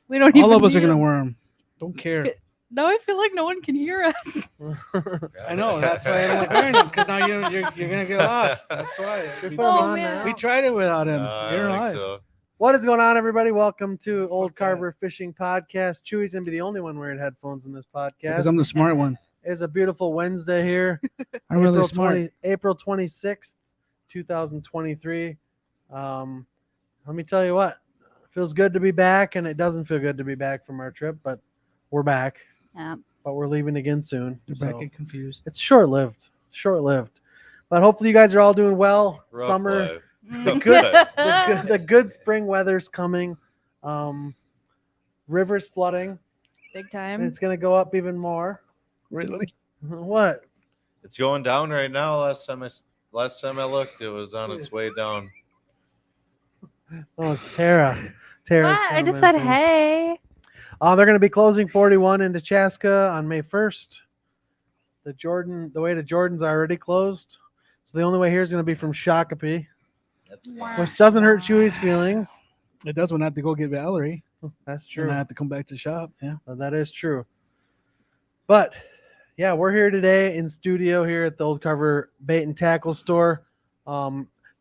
We don't All even of us are need gonna 'em. worm. Don't care. Now I feel like no one can hear us. I know. That's why I don't like wearing them because now you're gonna get lost. That's why. Should We, put 'em Oh on man. now. we tried it without him. I You're don't think alive. so. What is going on, everybody? Welcome to Old Fuck that. Carver Fishing Podcast. Chewy's gonna be the only one wearing headphones in this Because podcast. I'm the smart one. It's a beautiful Wednesday here, I'm really smart. April 26th, 2023. Let me tell you what, it feels good to be back, and it doesn't feel good to be back from our trip, but we're back. Yeah. But we're leaving again soon. You're so back and confused. it's short-lived. But hopefully you guys are all doing well. Rough Summer, life. Mm. the good spring weather's coming. Rivers flooding. Big And time. it's gonna go up even more. Really? What? It's going down right now. Last time I looked, it was on its way down. Oh, it's Tera. Tera's What? I just said commenting. hey. They're gonna be closing 41 into Chaska on May 1st. The way to Jordan's already closed. So the only way here is gonna be from Shakopee, That's which doesn't hurt Chewy's feelings. It does when I have to go get Valerie. That's And I true. have to come back to shop. Yeah. That is true. But yeah, we're here today in studio here at the Old Carver Bait and Tackle Store.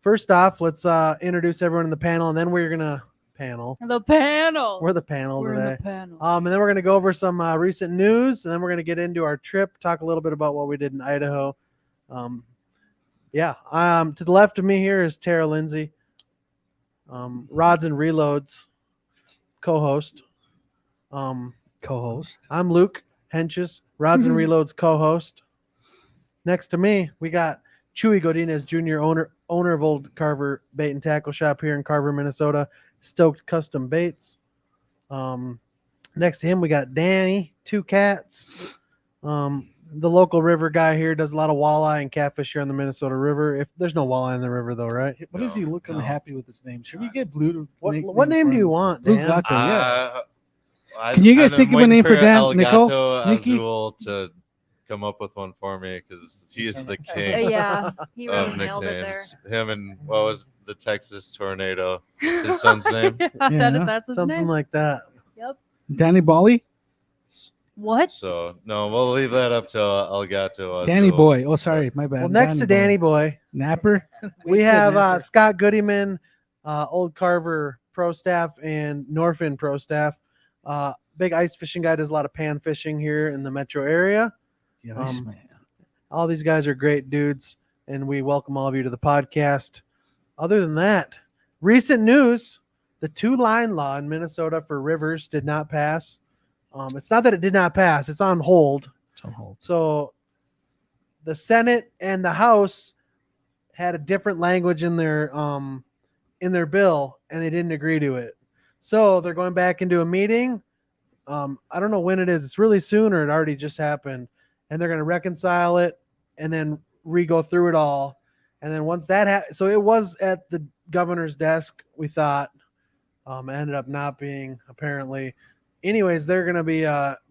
First off, let's introduce everyone in the panel, and then we're gonna panel. The panel. We're the panel We're in today. the panel. And then we're gonna go over some recent news, and then we're gonna get into our trip, talk a little bit about what we did in Idaho. To the left of me here is Tera Lindsay, Rods and Reloads co-host. Co-host. I'm Luke Henches, Rods and Reloads co-host. Next to me, we got Chewy Godinez Jr., owner of Old Carver Bait and Tackle Shop here in Carver, Minnesota. Stoked Custom Baits. Next to him, we got Danny, Two Cats. The local river guy here does a lot of walleye and catfish here on the Minnesota River. If there's no walleye in the river though, right? What is he looking happy with his name? Should we get Blue to What name do you want, Blue Dan? Gato, yeah. I- Can you guys I've think been of a name waiting for Dan, El Nicole? Gato Nikki? Azul to come up with one for me because he is the king Yeah, he really of nailed it there. nicknames. Him and what was the Texas Tornado? His son's name. That's his Something name. like that. Yep. Danny Bali? What? So no, we'll leave that up to El Gato. Azul. Danny Boy. Oh, sorry. My bad. Well, next to Danny Boy, Napper? we Wait, said have Napper. Scott Goodyman, Old Carver Pro Staff and Norfin Pro Staff. Big ice fishing guy, does a lot of pan fishing here in the metro area. The Iceman. All these guys are great dudes, and we welcome all of you to the podcast. Other than that, recent news, the 2-line law in Minnesota for rivers did not pass. It's not that it did not pass, it's on hold. It's on hold. So the Senate and the House had a different language in their bill, and they didn't agree to it. So they're going back into a meeting. I don't know when it is. It's really soon, or it already just happened. And they're going to reconcile it and then re-go through it all. And then once that so it was at the governor's desk, we thought. It ended up not being, apparently. Anyways, they're going to be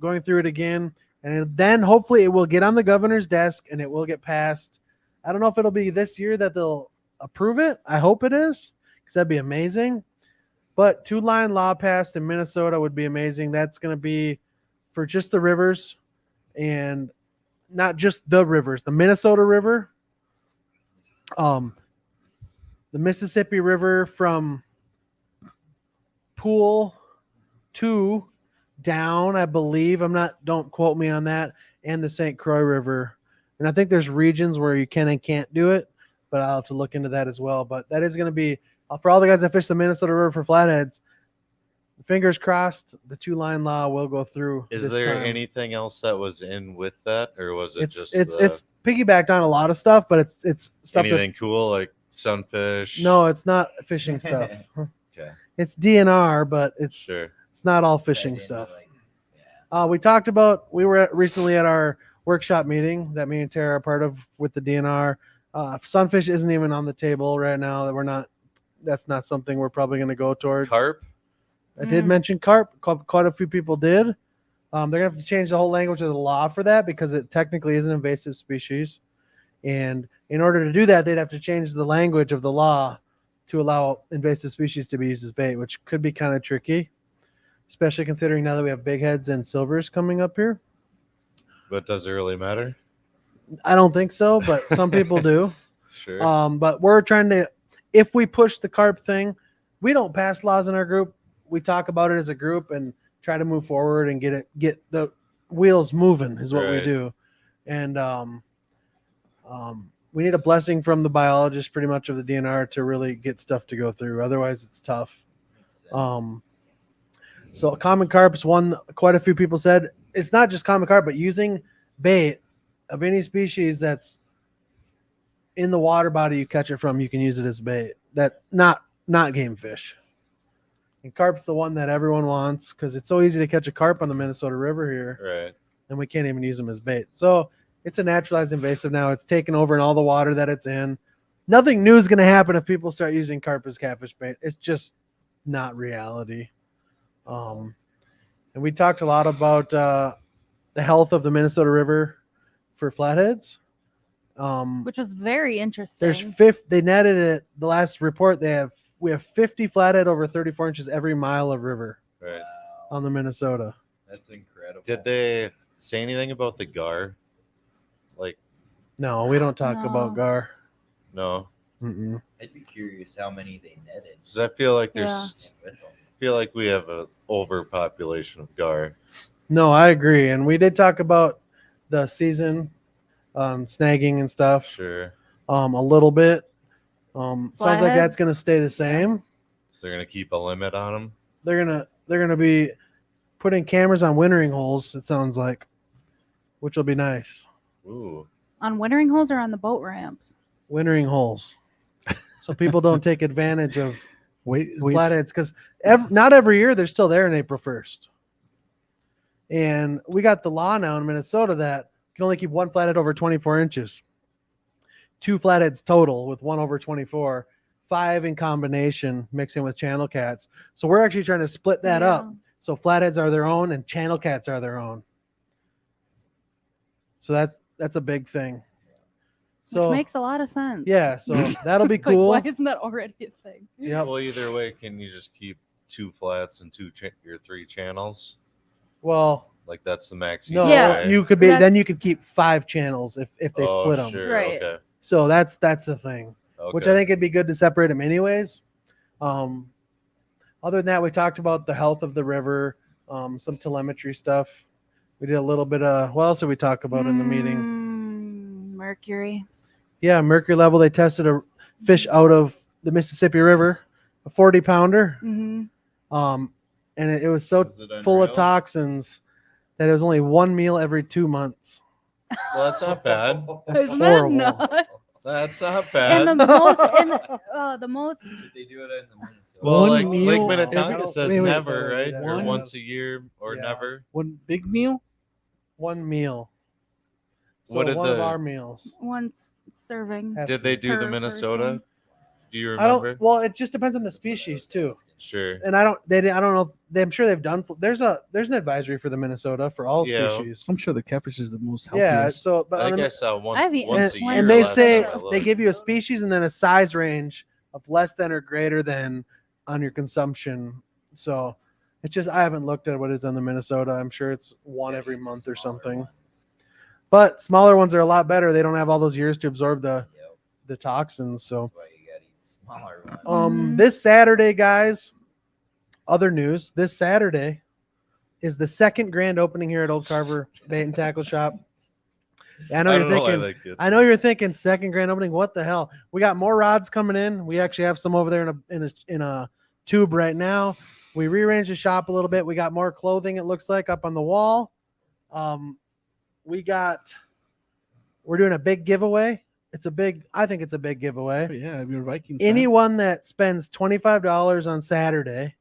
going through it again. And then hopefully it will get on the governor's desk and it will get passed. I don't know if it'll be this year that they'll approve it. I hope it is, because that'd be amazing. But 2-line law passed in Minnesota would be amazing. That's going to be for just the rivers, and not just the rivers, the Minnesota River, the Mississippi River from Pool to down, I believe. Don't quote me on that, and the St. Croix River. And I think there's regions where you can and can't do it, but I'll have to look into that as well. But that is going to be, for all the guys that fish the Minnesota River for flatheads, fingers crossed, the 2-line law will go through. Is this there time. anything else that was in with that, or was it just It's piggybacked on a lot of stuff, but it's stuff anything cool like sunfish? No, it's not fishing stuff. Okay. It's DNR, but it's Sure. not all fishing stuff. We were recently at our workshop meeting that me and Tera are part of with the DNR. Sunfish isn't even on the table right now. That's not something we're probably going to go towards. Carp? I did mention carp. Quite a few people did. They're going to have to change the whole language of the law for that, because it technically is an invasive species. And in order to do that, they'd have to change the language of the law to allow invasive species to be used as bait, which could be kind of tricky. especially considering now that we have big heads and silvers coming up here. But does it really matter? I don't think so, but some people do. Sure. But we're trying to, if we push the carp thing, we don't pass laws in our group. We talk about it as a group and try to move forward and get the wheels moving is what we Right. do. And we need a blessing from the biologist, pretty much of the DNR, to really get stuff to go through. Otherwise, it's tough. So common carp's one. Quite a few people said it's not just common carp, but using bait of any species that's in the water body you catch it from, you can use it as bait. That not game fish. And carp's the one that everyone wants because it's so easy to catch a carp on the Minnesota River here, Right. and we can't even use them as bait. So it's a naturalized invasive now. It's taken over in all the water that it's in. Nothing new is going to happen if people start using carp as catfish bait. It's just not reality. And we talked a lot about the health of the Minnesota River for flatheads. Which was very interesting. They netted it. The last report we have 50 flathead over 34 inches every mile of river Right. on the Minnesota. That's incredible. Did they say anything about the gar? Like, No, we don't talk No. about gar. no, Mm-mm. I'd be curious how many they netted. because I feel like Yeah. with them. feel like we have a overpopulation of gar. No, I agree. And we did talk about the season snagging and stuff Sure. a little bit. Sounds like that's Flatheads? going to stay the same. So they're gonna keep a limit on them. They're gonna be putting cameras on wintering holes. It sounds like, which will be nice. Ooh. On wintering holes or on the boat ramps? Wintering holes, so people don't take advantage of Wait. flatheads because not every year they're still there on April 1st. And we got the law now in Minnesota that you can only keep one flathead over 24 inches. 2 flatheads total with one over 24, 5 in combination mixing with channel cats. So we're actually trying to split that up. So flatheads are their own and channel cats are their own. So that's a big thing. So Which makes a lot of sense. yeah, so that'll be Like, cool. why isn't that already a thing? Yep. Well, either way, can you just keep 2 flats and your 3 channels? Well, Like that's the max. no, Yeah. way? you could be That's- then you could keep 5 channels if they split them. Sure. Right. Okay. So that's the thing. Which I Okay. think it'd be good to separate them anyways. Other than that, we talked about the health of the river, some telemetry stuff. We did a little bit of what else did we talk about in the meeting? Mercury. Yeah, mercury level. They tested a fish out of the Mississippi River, a 40-pounder. Mm-hmm. And it was so Is it full of unreal? toxins that it was only 1 meal every 2 months. Well, that's not bad. That's Isn't horrible. that nuts? That's not And the bad. most, the most. Did they do it in the Minnesota? Well, One like meal Minnetonka every- says wait, never, so right? that- Or one- once a year, or Yeah. never. One big meal. 1 meal. So What did one of the- our meals. One serving. Has Did to they be. do the Per Minnesota? person. Do you I remember? don't. Well, it just depends on the species too. Sure. And I don't know. I'm sure they've done. There's an advisory for the Minnesota for all Yeah. species. I'm sure the catfish is the most Yeah. healthiest. So, but I on think the- I saw once, I've eaten once a it year. once. and they last say time I they looked. give you a species and then a size range of less than or greater than on your consumption. So it's just I haven't looked at what is on the Minnesota. I'm sure it's one Yeah, every the month or smaller something. ones. But smaller ones are a lot better. They don't have all those years to absorb Yep, the toxins. So that's why you gotta eat smaller ones. Mhm. this Saturday, guys, other news. This Saturday is the second grand opening here at Old Carver Bait and Tackle Shop. I know I you're don't know why thinking. that gets I know me. you're thinking second grand opening. What the hell? We got more rods coming in. We actually have some over there in a tube right now. We rearranged the shop a little bit. We got more clothing. It looks like up on the wall. We're doing a big giveaway. I think it's a big giveaway. Oh, yeah, if you're a Vikings fan. Anyone that spends $25 on Saturday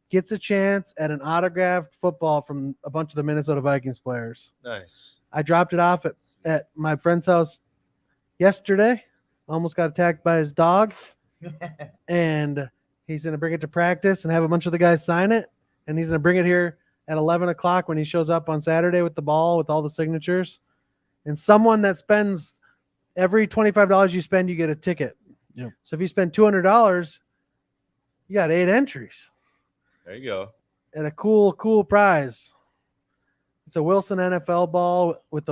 gets a chance at an autographed football from a bunch of the Minnesota Vikings players. Nice. I dropped it off at my friend's house yesterday. Almost got attacked by his dog. And he's going to bring it to practice and have a bunch of the guys sign it. And he's going to bring it here at 11 o'clock when he shows up on Saturday with the ball with all the signatures. And someone that spends every $25 you spend, you get a ticket. Yep. So if you spend $200, you got 8 entries. There you go. at a cool prize. It's a Wilson NFL ball with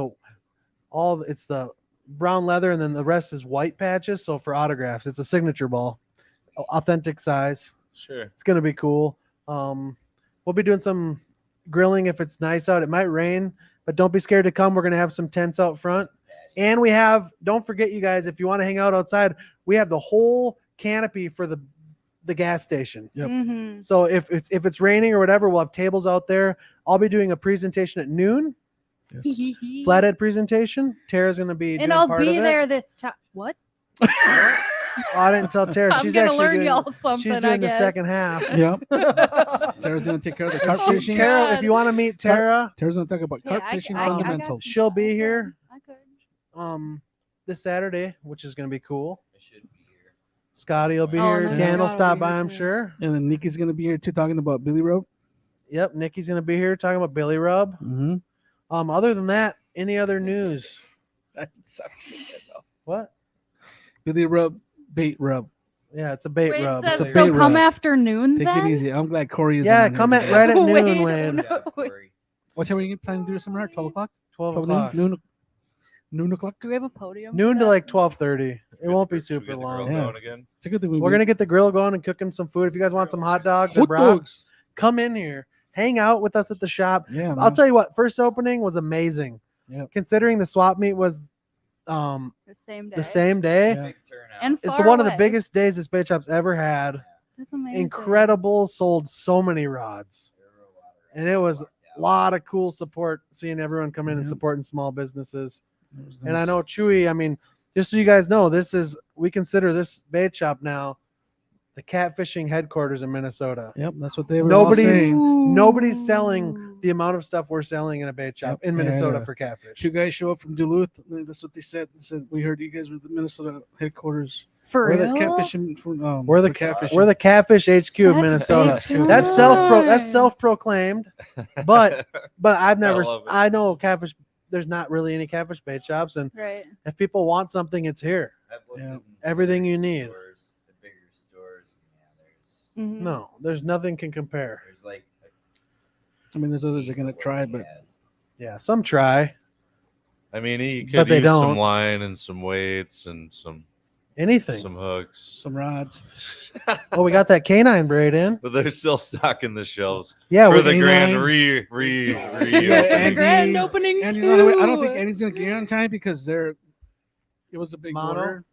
it's the brown leather, and then the rest is white patches. So for autographs, it's a signature ball, authentic size. Sure. It's gonna be cool. We'll be doing some grilling if it's nice out. It might rain, but don't be scared to come. We're gonna have some tents out front, and we have. Don't forget, you guys, if you want to hang out outside, we have the whole canopy for the gas station. Yep. Mhm. So if it's raining or whatever, we'll have tables out there. I'll be doing a presentation at noon, Yes. flathead presentation. Tara's gonna be doing And I'll part be of it. there this time. What? Oh, I didn't tell Tara. I'm She's gonna actually learn doing, y'all something. she's I doing the guess. second half. Yep. Tara's gonna take care of the carp fishing. Tara, if you want to meet Tara, Tara's gonna talk about Hey, carp I- fishing I got fundamentals. some she'll stuff. be here. I could. this Saturday, which is gonna be cool. I should be here. Scotty will be Oh, here. no, Dan will Scott will stop be by, here I'm too. sure. And then Nikki's gonna be here too, talking about Billy Rope. Yep, Nikki's gonna be here talking about Billy Rub. Mm-hmm. Other than that, any other news? What? Billy Rub, bait rub. Yeah, it's a bait Wait, rub. it says, It's a so bait come rub. afternoon Take then? it easy. I'm glad Corey is. Yeah, on here come at today. right at noon, Wait, Wayne. no. Yeah, Corey. What time are you planning to do somewhere? 12 o'clock? 12 12 o'clock. Noon o'clock? Do we have a podium? Noon for to that? like 12:30. It won't be Should we super get the grill long. Yeah. going again? It's a good thing We're gonna get the grill going and cooking some food. If you guys want some hot dogs or hot brats, dogs. come in here. Hang out with us at the shop. Yeah, man. I'll tell you what, first opening was amazing. Yep. Considering the swap meet was The same day. the same day. Yeah. Big turnout. And It's far one of the away. biggest days this bait shop's ever had. That's amazing. Incredible, sold so many rods. There were a lot of And it was walked a out. lot of cool support, seeing everyone come in and Yep. supporting small businesses. It was And I nice. know Chewy, I mean, just so you guys know, we consider this bait shop now the catfishing headquarters in Minnesota. Yep, that's what they were all Nobody's saying. nobody's selling the amount of stuff we're selling in a bait shop Yep. in Minnesota Yeah. for catfish. Two guys show up from Duluth. That's what they said. They said, we heard you guys were the Minnesota headquarters. For We're real? the catfishing. We're the for catfishing. We're the catfish HQ of That's Minnesota. big That's time. self-proclaimed, but I've never love it. I know catfish. There's not really any catfish bait shops, and Right. if people want something, it's here. I've looked Yeah. in Everything bigger you need. Stores, the bigger stores. Yeah, Mhm. No, there's nothing can compare. there's like. I mean, there's others that are gonna try, but Yeah, some try I mean, he But could they use don't. some line and some weights and some anything. hooks. some rods. Oh, we got that canine braid in. But they're still stocking the shelves Yeah, for we the grand canine. re. Yeah, The Andy- grand opening Andy's too. on the way. I don't think Andy's gonna get here on time because it was a big Mono? order.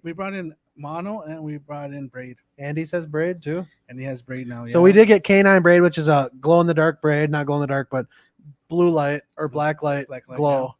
We brought in mono and we brought in braid, Andy says braid too. and he has braid now. So we did get canine braid, which is a glow in the dark braid, not glow in the dark, but blue light or black light Black light, glow.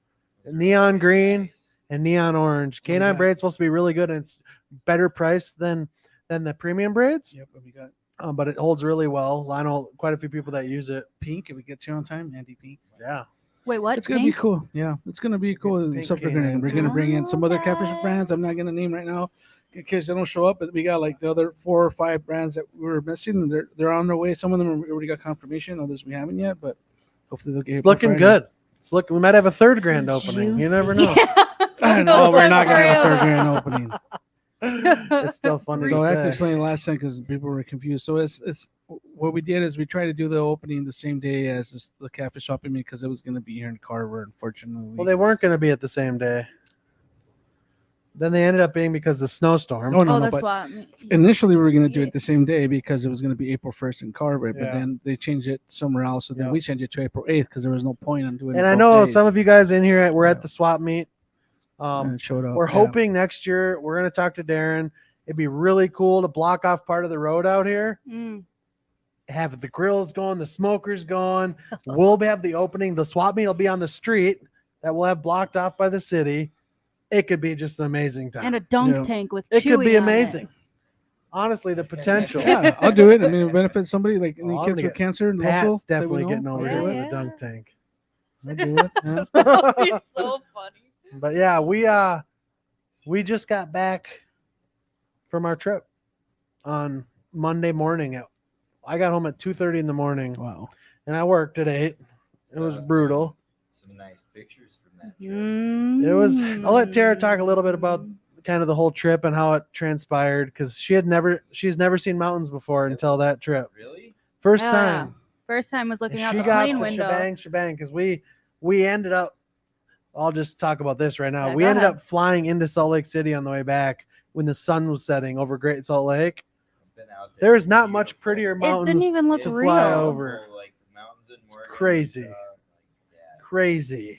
Neon green and neon orange. Canine yeah. braid's supposed to be really good, and it's better priced than the premium braids, Yep, and we got but it holds really well. I know quite a few people that use it. pink. If it gets here on time, Andy Pink. Yeah, Wait, what? It's gonna Pink? be cool. Yeah, it's gonna be cool. Pink Stuff we're canines. gonna bring in some other catfish Okay. brands. I'm not gonna name right now in case they don't show up. But we got like the other 4 or 5 brands that we were missing. They're on their way. Some of them we already got confirmation. Others we haven't yet. But hopefully they'll get. it's here by looking Friday. good. It's looking. We might have a third grand opening. You never know. I know we're not gonna have a third grand opening. It's still fun to So I have to say. explain the last time because people were confused. So it's what we did is we tried to do the opening the same day as the catfish shopping meet because it was going to be here in Carver. Unfortunately, Well, they weren't going to be at the same day. Then they ended up being because of the snowstorm. Oh no, Oh, no, that's but what. initially we were going to do it the same day because it was going to be April 1st in Carver. But Yeah. then they changed it somewhere else. So then Yeah. we changed it to April 8th because there was no point on doing. And it I both know days. some of you guys in here were Yeah. at the swap meet. And it showed up. We're yeah. hoping next year we're going to talk to Darren. It'd be really cool to block off part of the road out here, Mm. have the grills going, the smokers going. We'll have the opening. The swap meet will be on the street that we'll have blocked off by the city. It could be just an amazing time. And a dunk Yeah. tank with It could Chewy be on it. amazing. Honestly, the potential. Yeah, I'll do it. I mean, it benefits somebody like any Oh, I'm kids gonna with get- cancer. Local, Pat's that we definitely know. getting over Yeah, here with yeah. the dunk tank. I'll do it. Yeah. He's so funny. But yeah, we just got back from our trip on Monday morning. I got home at 2:30 in the morning, Wow. and I worked at 8. It was Saw brutal. Some nice pictures from that trip. It was. I'll let Tara talk a little bit about kind of the whole trip and how it transpired because she's never seen mountains before until that trip. Really? First Oh, yeah. time. First time was looking And out she the got plane the window. shebang because we ended up. I'll just talk about this right now. Yeah, We go ended ahead. up flying into Salt Lake City on the way back when the sun was setting over Great Salt Lake. Been out There It's is not much beautiful. prettier It mountains. didn't even look It's to real. fly over. beautiful, like the mountains in Oregon, crazy. Utah, Crazy.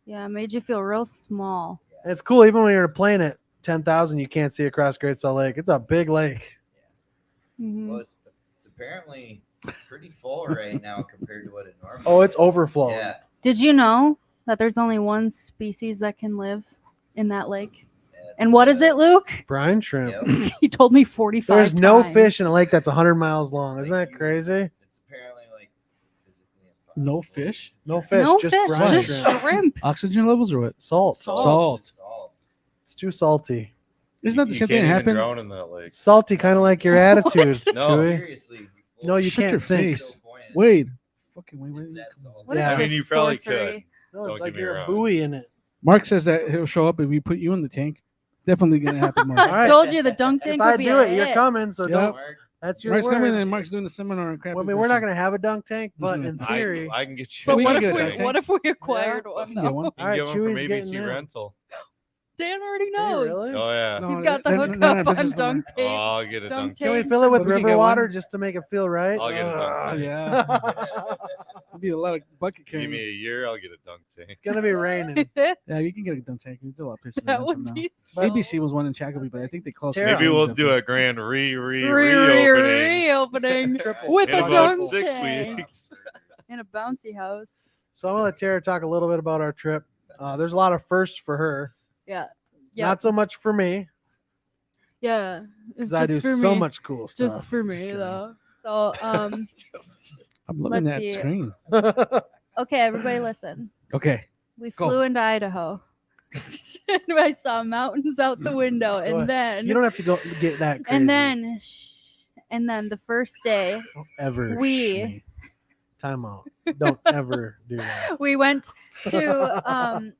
Yeah, it made you feel real small. And it's cool. Even when you're in a plane at 10,000, you can't see across Great Salt Lake. It's a big lake. Mhm. Well, it's apparently pretty full right now compared to what it normally Oh, it's is. overflowing. Yeah. Did you know that there's only one species that can live in that lake? It's, And what is it, Luke? Brine shrimp. Yep. He told me 45 There's no times. fish in a lake that's 100 miles long. Isn't Like that crazy? It's apparently like physically impossible. No fish? No fish. No just fish, brine just shrimp. shrimp. Oxygen levels or what? Salt. Salt. It's salt. It's too salty. Isn't that the You same can't thing that even happened? drown in that lake. Salty, kind of like your attitude. No. Chewy. Seriously. No, you Shut can't your sink. face. Wade. Fucking Wade. It's that salty. What is Yeah. I this mean, you probably sorcery? No, Don't it's get like me you're a wrong. buoy in it. Mark says that he'll show up if we put you in the tank. Definitely gonna happen, Mark. All right. Told you the dunk tank If I would be do a it, you're hit. coming. So Yep. don't. Mark, That's your Mark's word. coming and Mark's doing the seminar on crappy. Well, I mean, we're not going to have a dunk tank, but Mhm. in theory, I can get you. But we what can if get a we dunk tank. what if we acquired You one can get though? one. You can Alright, get one from Chewy's getting ABC in. Rental. Dan already Hey, knows. really? Oh yeah. No, He's got the they're hookup not in on business no more. dunk Oh, tape. I'll get a Dunk dunk can we tape. tank. fill it with But we can river get water one. just to make it feel right? I'll get a dunk tank. Yeah, it'll be a lot of bucket Give me carrying. a year, I'll get a dunk tank. It's going to be raining. Yeah, you can get a dunk tank. There's a lot of places. That in would Renton now. be so ABC was one in Chacopee, but I think they closed. Tera. Maybe we'll up do there. a grand reopening reopening Triple. with in a about dunk 6 tank weeks. in a bouncy house. So I'm going to let Tara talk a little bit about our trip. There's a lot of firsts for her. Yeah. Yeah. Not so much for me, Yeah. It's because I do just for so me. much cool stuff. Just for me kidding. though. So I'm loving let's that see. screen. okay, everybody listen. Okay. We Go. flew into Idaho. And I saw mountains out the window, ahead. and then You don't have to go get that crazy. and then the first day Don't ever. we- me. Time out. Don't ever do that. we went to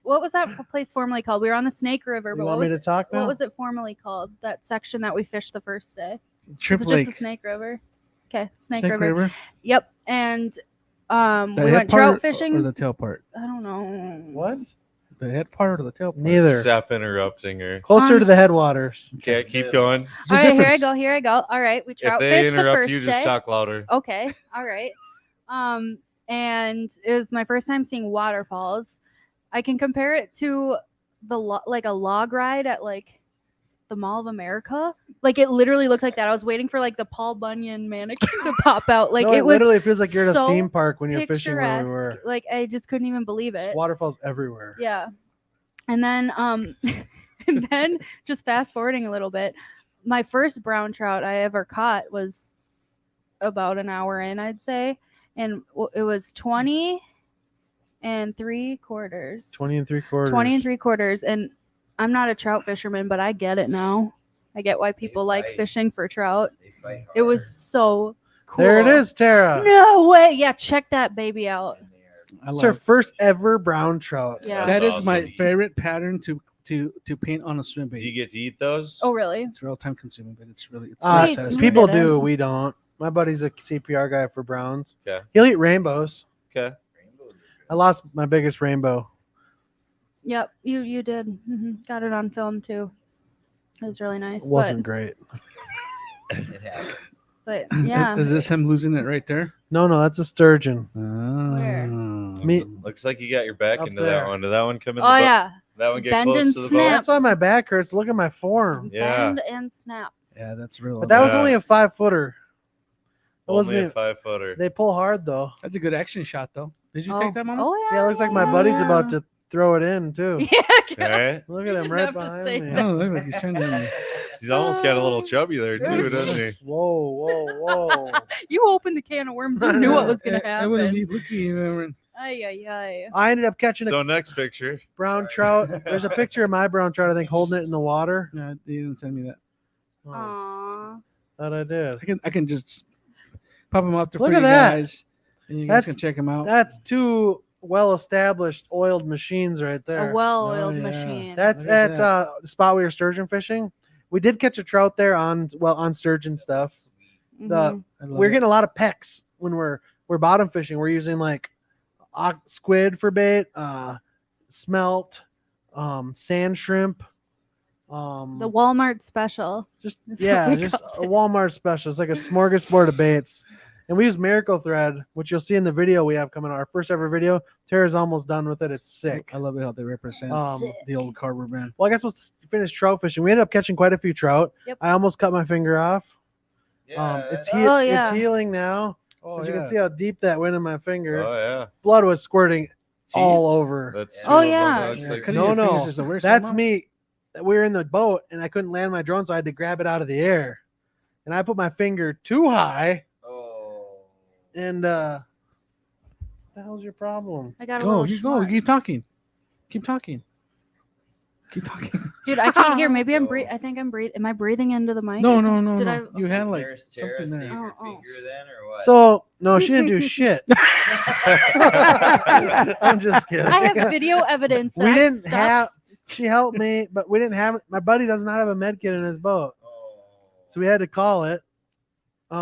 what was that place formerly called? We were on the Snake River, You but want me to talk now? what was it formerly called? That section that we fished the first day. Trip Was it just the Lake. Snake River? Okay, Snake, Snake River. River. Yep. And The we head went part trout or fishing. the tail part? I don't know. What? The head part or the tail part? Neither. Stop interrupting her. Closer Um, to the headwaters. Okay, keep going. There's a All right, here I difference. go. Here I go. All right, we If trout they fished the interrupt first you, just day. talk louder. Okay. All right. And it was my first time seeing waterfalls. I can compare it to like a log ride at like the Mall of America. Like it literally looked like that. I was waiting for like the Paul Bunyan mannequin to pop out. Like No, it was literally feels like you're at a so theme park when you're fishing where we picturesque. were. Like I just couldn't even believe it. Waterfalls everywhere. Yeah. And then and then just fast forwarding a little bit, my first brown trout I ever caught was about an hour in, I'd say. And it was 20 and 3/4. 20 and 3/4. 20 and 3/4. And I'm not a trout fisherman, but I get it now. I get why people like fight. fishing for trout. They fight It was hard, so cool. There it is, Tara. No way. Yeah, check that baby out. and they are- I It's love her it. first ever brown trout. Yeah. That That's is my awesome. favorite pattern to paint on a swim Do you bait. get to eat those? Oh, really? It's real time consuming, but it's really Wait, satisfying. People Get it. do, we don't. My buddy's a CPR guy for browns. Okay. He'll eat rainbows. Okay. Rainbows are good. I lost my biggest rainbow. Yep, you did. Got it on film too. It was really nice. It wasn't great. It happens. But yeah. Is this him losing it right there? No, that's a sturgeon. Where? Me- Looks like you got your back Up into there. that one. Did that one come in? Oh the boat? yeah. That one get Bend close and to the snap. boat. That's why my back hurts. Look at my form. Yeah. Bend and snap. Yeah, that's real. But that was Yeah. only a 5-footer. It wasn't Only a even, 5-footer. they pull hard though. That's a good action shot, though. Did you Oh. take that, Mama? Oh yeah. Yeah, it looks like my buddy's about to throw it in too. Yeah. All right. Look at him didn't right have to behind say me. I don't look like he's trying to. He's almost got a little chubby there too, Yes. doesn't he? Whoa. You opened the can of worms. You knew what was gonna I wouldn't happen. need looking. Ay ay ay. I ended up catching a So next picture. brown trout. There's a picture of my brown trout, I think, holding it in the water. No, they didn't send me that. Oh, Aw. thought I did. I can just pop them up to Look for at you that. guys, and you guys That's- can check them out. That's two well-established oiled machines right there. A well-oiled Oh, yeah. machine. That's Look at at that. the spot we were sturgeon fishing. We did catch a trout there on sturgeon stuff. Mhm. The I love we're it. getting a lot of pecks. when we're bottom fishing, we're using like squid for bait, smelt, sand shrimp, The Walmart special. just That's what yeah, we just called a it. Walmart special. It's like a smorgasbord of baits. And we use Miracle Thread, which you'll see in the video we have coming out. Our first ever video. Tara's almost done with it. It's sick. I love it how they represent Sick. the old Carver brand. Well, I guess we'll finish trout fishing. We ended up catching quite a few trout. Yep. I almost cut my finger off. Yeah, It's yeah. healing now. Oh, But you can see how deep that went in my finger. Oh yeah. Blood was squirting all over. That's Yeah. two Oh, of them. yeah. Looks like Cutting No, your fingers no. is the worst. That's Mom. me. We were in the boat and I couldn't land my drone, so I had to grab it out of the air. And I put my finger too high. Oh. And what the hell's your problem? I got a Go, little you go. schmutz. Keep talking. Keep talking. Keep talking. Dude, I can't hear. Maybe I'm So- breathing. I think I'm breathing. Am I breathing into the mic? No, no, no, Did no. I- You had like Nurse Tera something save there. your Oh, oh. finger then, or what? So no, she didn't do shit. I'm just kidding. I have video evidence. That we I didn't stuck- have. She helped me, but we didn't have. My buddy does not have a med kit in his boat, Oh. so we had to call it.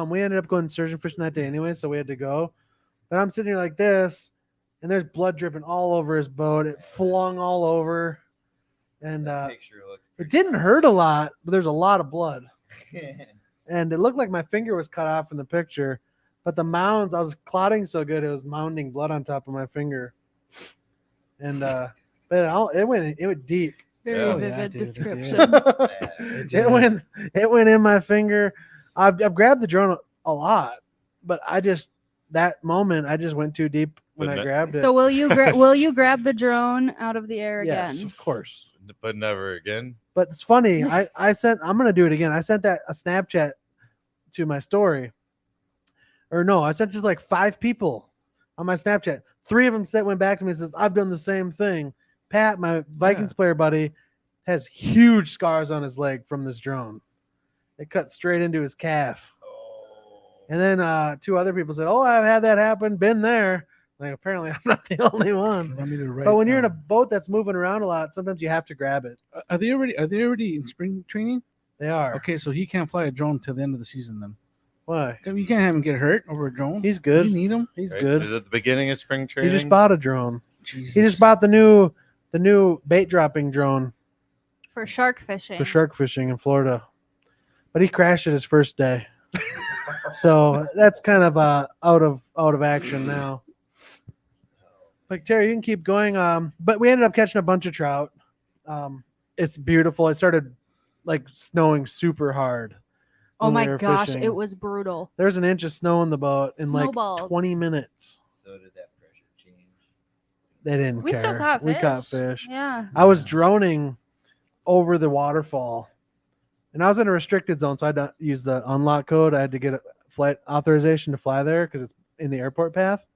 We ended up going sturgeon fishing that day anyway, so we had to go. But I'm sitting here like this, and there's blood dripping all over his boat. It flung all over, and That picture looked it pretty didn't hurt a lot, but there's a lot of blood, bad. and it looked like my finger was cut off in the picture. But the mounds, I was clotting so good, it was mounding blood on top of my finger, and but it went deep. Very Yeah. vivid Yeah, dude, description. Bad. it went in my finger. I've grabbed the drone a lot, but that moment I just went too deep when But I no- grabbed it. So will you grab the drone out of the air yes, again? of course. but never again. But it's funny. I'm gonna do it again. I sent a Snapchat to my story, or no, I sent just like 5 people on my Snapchat. 3 of them went back to me and says, "I've done the same thing." Pat, my Vikings player buddy, has huge scars on his leg from this drone. It cut straight into his calf. Oh. And then 2 other people said, "Oh, I've had that happen. Been there." Like apparently I'm not the only one. Want me to write, But when you're in a boat that's moving around a lot, sometimes you have to grab it. are they already in spring training? They are. Okay, so he can't fly a drone till the end of the season then. Why? You can't have him get hurt over a drone. He's good. You need him. He's Right? good. Is it the beginning of spring He training? just bought a drone. Jesus. He just bought the new bait dropping drone For shark fishing. for shark fishing in Florida. But he crashed it his first day. So that's kind of out of action now. Like Terry, you can keep going. But we ended up catching a bunch of trout. It's beautiful. It started like snowing super hard. Oh when we my were gosh, fishing. it was brutal. There's an inch of snow in the boat in Snowballs. like 20 minutes. So did that pressure change? They didn't We care. still caught We fish. caught fish. Yeah. I was droning over the waterfall, and I was in a restricted zone, so I had to use the unlock code. I had to get a flight authorization to fly there because it's in the airport path.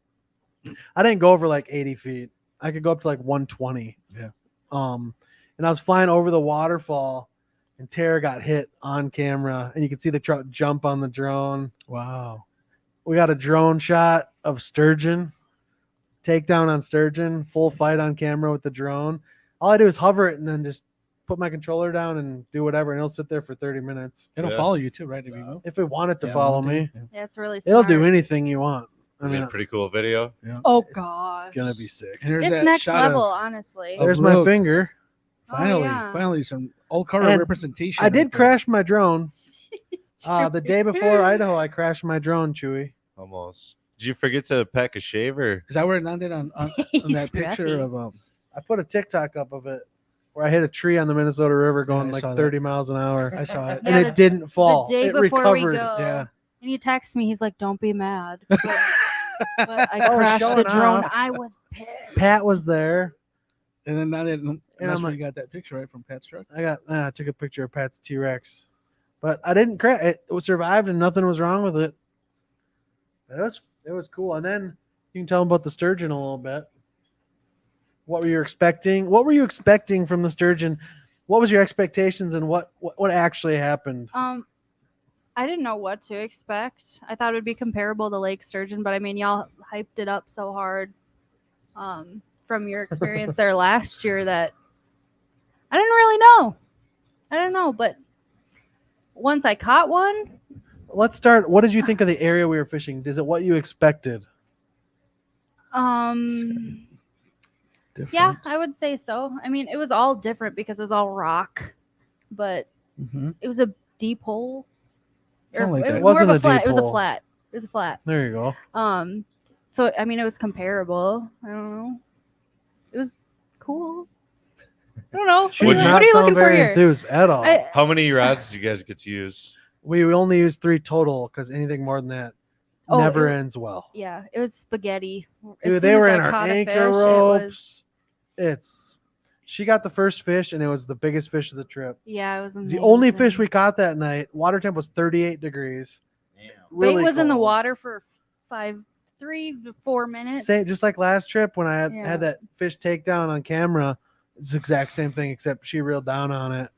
I didn't go over like 80 feet. I could go up to like 120. Yeah. And I was flying over the waterfall, and Tara got hit on camera, and you can see the trout jump on the drone. Wow. We got a drone shot of Sturgeon, takedown on Sturgeon, full fight on camera with the drone. All I do is hover it and then just put my controller down and do whatever, and it'll sit there for 30 minutes. It'll Yeah. follow you too, right? If you move. If it wanted to Yeah, follow one me, day, yeah. Yeah, it's really it'll smart. do anything you want. I Is it mean, a pretty cool video? Oh it's gosh. gonna be sick. And there's It's that next shot level, of- honestly. Oh, There's my look. finger. Finally, yeah. finally, some old Carver And representation. I right did there. crash my drone. The day before Idaho, I crashed my drone, Chewy. Almost. Did you forget to pack a shaver? Is that where it landed on He's that picture scruffy. of I put a TikTok up of it where I hit a tree on the Minnesota River going I like saw that. 30 miles an hour. I saw it. Yeah, And it didn't fall. The day it before recovered. we go. Yeah. And he texts me, he's like, "Don't be mad." But I Oh, crashed the showing drone. off. I was pissed. Pat was there. And then now that And that's I'm where like- you got that picture right from Pat's truck. I took a picture of Pat's T-Rex, but I didn't crash. It survived and nothing was wrong with it. But it was cool. And then you can tell them about the Sturgeon a little bit. What were you expecting? What were you expecting from the Sturgeon? What was your expectations and what actually happened? I didn't know what to expect. I thought it would be comparable to Lake Sturgeon, but I mean, y'all hyped it up so hard from your experience there last year that I didn't really know. I don't know, but once I caught one, let's start. What did you think of the area we were fishing? Is it what you expected? Different. Yeah, I would say so. I mean, it was all different because it was all rock, but Mm-hmm. it was a deep hole. Or Kinda like it that. was more Wasn't of a a flat. deep It was a hole. flat. It was a flat. There you go. So I mean, it was comparable. I don't know. It was cool. I don't know. She Would does you- not What are you sound looking for very here? enthused at all. How many rods did you guys get to use? We only used 3 total because anything more than that Oh, never it- ends well. Yeah, it was spaghetti. Dude, As they soon were as in I our caught a anchor fish, ropes. She got the first fish, and it was the biggest fish of the trip. Yeah, it was It's amazing. the only fish we caught that night. Water temp was 38 degrees. Damn. Really Bait was in the cold. water for 3 to 4 minutes. Same, just like last trip when I had, Yeah. had that fish takedown on camera. It's the exact same thing, except she reeled down on it.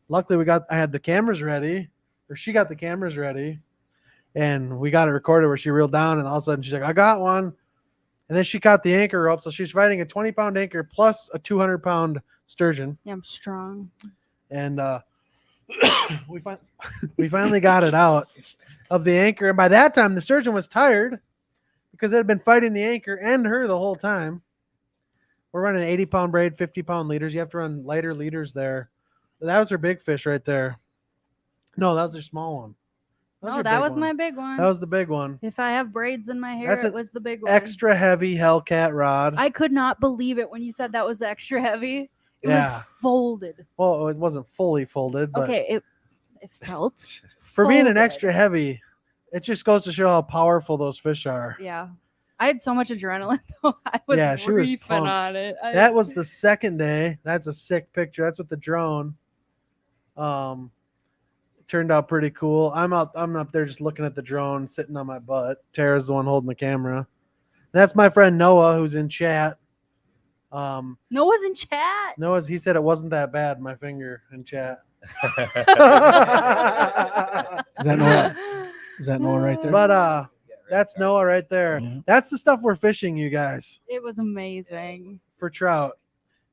Luckily, I had the cameras ready, or she got the cameras ready, and we got it recorded where she reeled down, and all of a sudden she's like, "I got one," and then she caught the anchor rope, so she's fighting a 20-pound anchor plus a 200-pound sturgeon, Yeah, I'm strong. and we finally got it out of the anchor, and by that time the sturgeon was tired because it had been fighting the anchor and her the whole time. We're running 80-pound braid, 50-pound leaders. You have to run lighter leaders there. That was her big fish right there. No, that was her small one. No, her that big was one. my big one. That was the big one. If I have braids in my hair, That's it an was the big one. Extra heavy Hellcat rod. I could not believe it when you said that was extra heavy. It Yeah. was folded. Well, it wasn't fully folded, but Okay, it felt for being an folded. extra heavy, it just goes to show how powerful those fish are. Yeah. I had so much adrenaline though. I was Yeah, she was reefing pumped. on it. That was the second day. That's a sick picture. That's with the drone. Turned out pretty cool. I'm up there just looking at the drone, sitting on my butt. Tara's the one holding the camera. That's my friend Noah, who's in chat. Noah's in chat. He said it wasn't that bad, my finger in chat. Is that Noah? Is that Noah right there? But that's Noah right there. Yeah. That's the stuff we're fishing, you guys, It was amazing. for trout.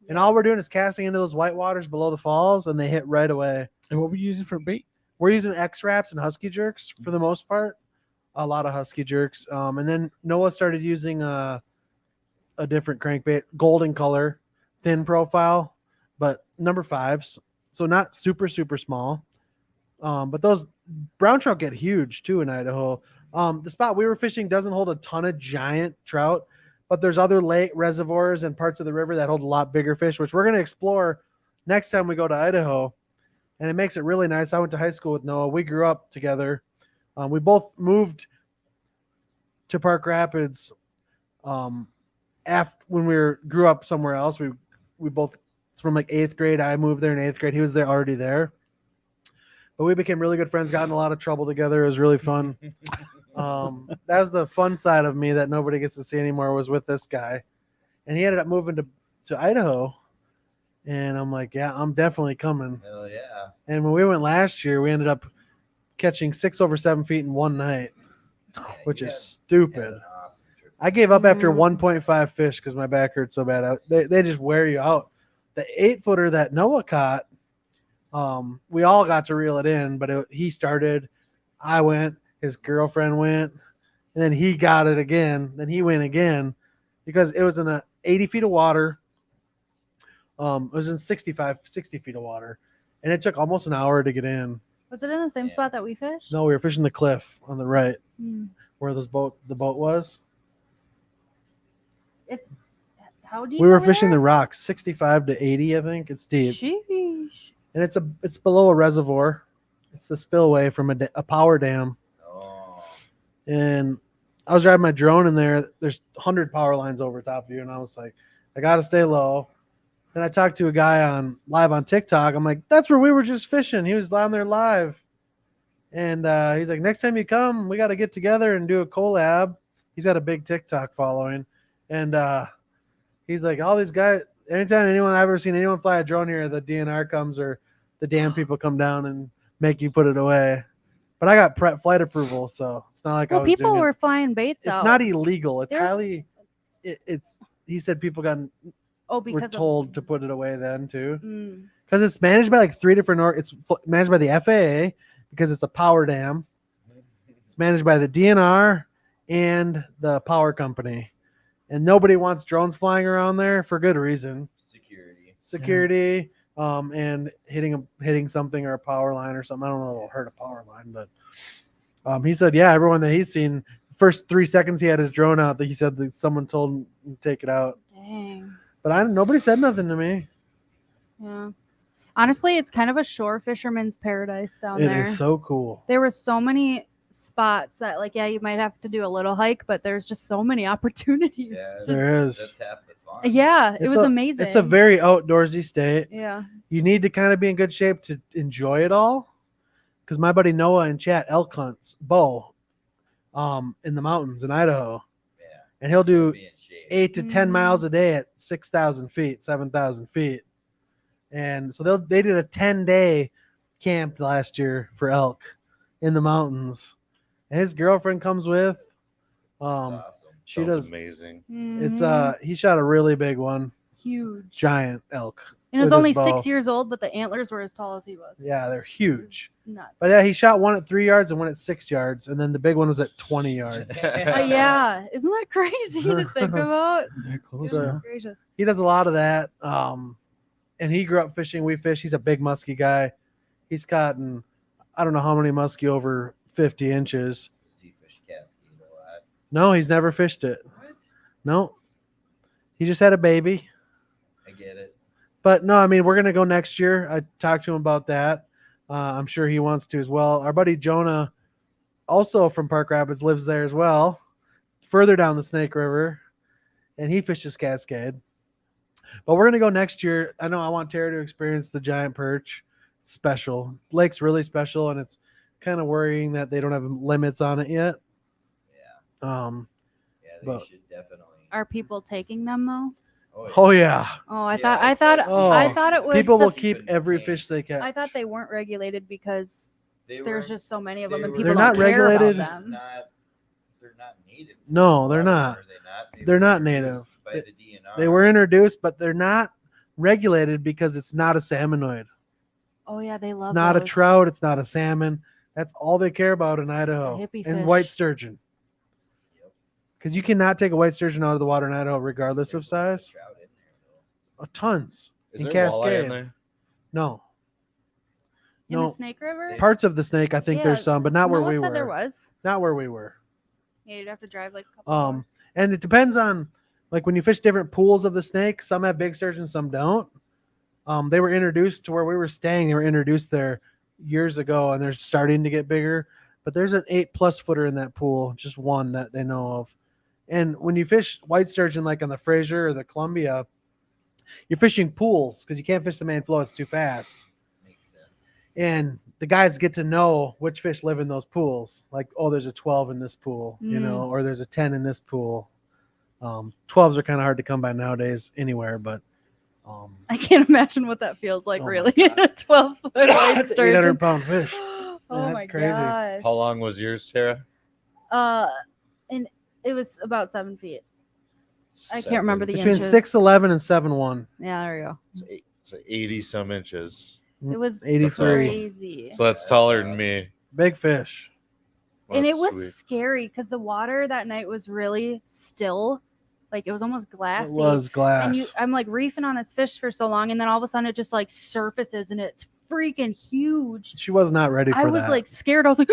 And all we're doing is casting into those white waters below the falls, and they hit right away. And what were you using for bait? We're using X-Wraps and Husky Jerks for the most part. A lot of Husky Jerks. And then Noah started using a different crankbait, golden color, thin profile, but number 5s. So not super, super small. But those brown trout get huge too in Idaho. The spot we were fishing doesn't hold a ton of giant trout, but there's other lake reservoirs and parts of the river that hold a lot bigger fish, which we're going to explore next time we go to Idaho. And it makes it really nice. I went to high school with Noah. We grew up together. We both moved to Park Rapids after when grew up somewhere else. We both from like 8th grade. I moved there in 8th grade. He was there already there. But we became really good friends. Got in a lot of trouble together. It was really fun. That was the fun side of me that nobody gets to see anymore, was with this guy. And he ended up moving to Idaho. And I'm like, yeah, I'm definitely coming. Hell yeah. And when we went last year, we ended up catching 6 over 7 feet in one night, which You is had stupid. an awesome trip. I gave up after Mhm. 1.5 fish because my back hurt so bad. They just wear you out. The 8-footer that Noah caught, we all got to reel it in, but he started, I went, his girlfriend went, and then he got it again. Then he went again because it was in 80 feet of water. It was in 60 feet of water, and it took almost an hour to get in. Was it in the same Yeah. spot that we fished? No, we were fishing the cliff on the right Hmm. where the boat was. It's how deep? We were over fishing the there? rocks, 65 to 80, I think. It's deep, Sheesh. and it's below a reservoir. It's the spillway from a power dam. Oh. And I was driving my drone in there. There's 100 power lines over top of you, and I was like, I got to stay low. Then I talked to a guy live on TikTok. I'm like, that's where we were just fishing. He was on there live. And he's like, next time you come, we got to get together and do a collab. He's got a big TikTok following. And he's like, all these guys, anytime I've ever seen anyone fly a drone here, the DNR comes or the dam people come down and make you put it away. But I got flight approval, so it's not like I Well, was people doing it. were flying baits It's out. not illegal. It's There's- highly. It's. He said people Oh, because were told to put it away then too, Mm. because it's managed by like 3 different. It's managed by the FAA because it's a power dam, It's managed by the DNR and the power company, and nobody wants drones flying around there for good reason. Security, and hitting something or a power line or something. I don't know if it'll hurt a power line, but he said, yeah, everyone that he's seen, first 3 seconds he had his drone out, that he said that someone told him to take it out. Dang. But nobody said nothing to me. Yeah. Honestly, it's kind of a shore fisherman's paradise down It there. is so cool. There were so many spots that, like, yeah, you might have to do a little hike, but there's just so many opportunities. Yeah, There is. that's half the fun. Yeah, it was amazing. It's a very outdoorsy state. Yeah. You need to kind of be in good shape to enjoy it all. Because my buddy Noah in chat elk hunts bow in the mountains in Idaho. Yeah, And he'll do be in shape. 8 to 10 Mhm. miles a day at 6,000 feet, 7,000 feet. And so they did a 10-day camp last year for elk in the mountains. And his girlfriend comes with. That's awesome. She Sounds does. amazing. It's Mhm. he shot a really big one, Huge. giant elk. And it was with only his bow. 6 years old, but the antlers were as tall as he was. Yeah, they're huge. Nuts. But yeah, he shot one at 3 yards and one at 6 yards, and then the big one was at 20 yards. Yeah, isn't that crazy to think about? They're close, So- huh? Gracious. He does a lot of that. And he grew up fishing. We fish. He's a big muskie guy. He's caught I don't know how many muskie over 50 inches. Does he fish Cascade a lot? No, he's never fished it. What? No. He just had a baby. I get it. But no, I mean, we're going to go next year. I talked to him about that. I'm sure he wants to as well. Our buddy Jonah, also from Park Rapids, lives there as well, further down the Snake River, and he fishes Cascade. But we're going to go next year. I know I want Tara to experience the giant perch. It's special. Lake's really special, and it's kind of worrying that they don't have limits on it yet. Yeah, Yeah, they but- should definitely. Are people taking them though? Oh, yeah. Oh, I Yeah, thought I I saw thought some I pictures. thought it was People the- will keep every fish they catch. I thought they weren't regulated because They there's were just so many of them they and were- people They're not don't care regulated. about them. they're not native. to No, the they're water, not. Are they not? They They're were not introduced native. By They- the DNR. They were introduced, but they're not regulated because it's not a salmonoid. Oh yeah, they love It's not a those. trout. It's not a salmon. That's all they care about in Idaho. hippie And fish. white sturgeon. Yep. Because you cannot take a white sturgeon out of the water in Idaho regardless There's of a lot of size. trout in there, though. Tons. Is In there walleye Cascade. in there? No. In No. the Snake River. Parts of the Snake, I think Yeah, there's some, but not where Noah we said were. There was. Not where we were. Yeah, you'd have to drive like a couple hours. And it depends on, like, when you fish different pools of the snake, some have big sturgeon, some don't. They were introduced to where we were staying. They were introduced there years ago, and they're starting to get bigger. But there's an 8+ footer in that pool, just one that they know of. And when you fish white sturgeon, like on the Fraser or the Columbia, you're fishing pools because you can't fish the main flow; it's too fast. Makes sense. And the guys get to know which fish live in those pools. Like, oh, there's a 12 in this pool, you know, or there's a 10 in this pool. 12s are kind of hard to come by nowadays anywhere, but I can't imagine what that feels like, Oh my really. God. A 12-foot white that's an sturgeon. 800-pound fish. Oh that's my crazy. gosh. How long was yours, Tara? And it was about 7 feet. I can't remember the Between inches. 6'11" and 7'1". Yeah, there you go. So 80 some inches. It was 83. crazy. So that's taller than me. Big fish. And it That's was sweet. scary because the water that night was really still. Like, it was almost glassy. It was glass. And I'm like reefing on this fish for so long, and then all of a sudden it just like surfaces and it's freaking huge. She was not ready for I was that. like scared. I was like,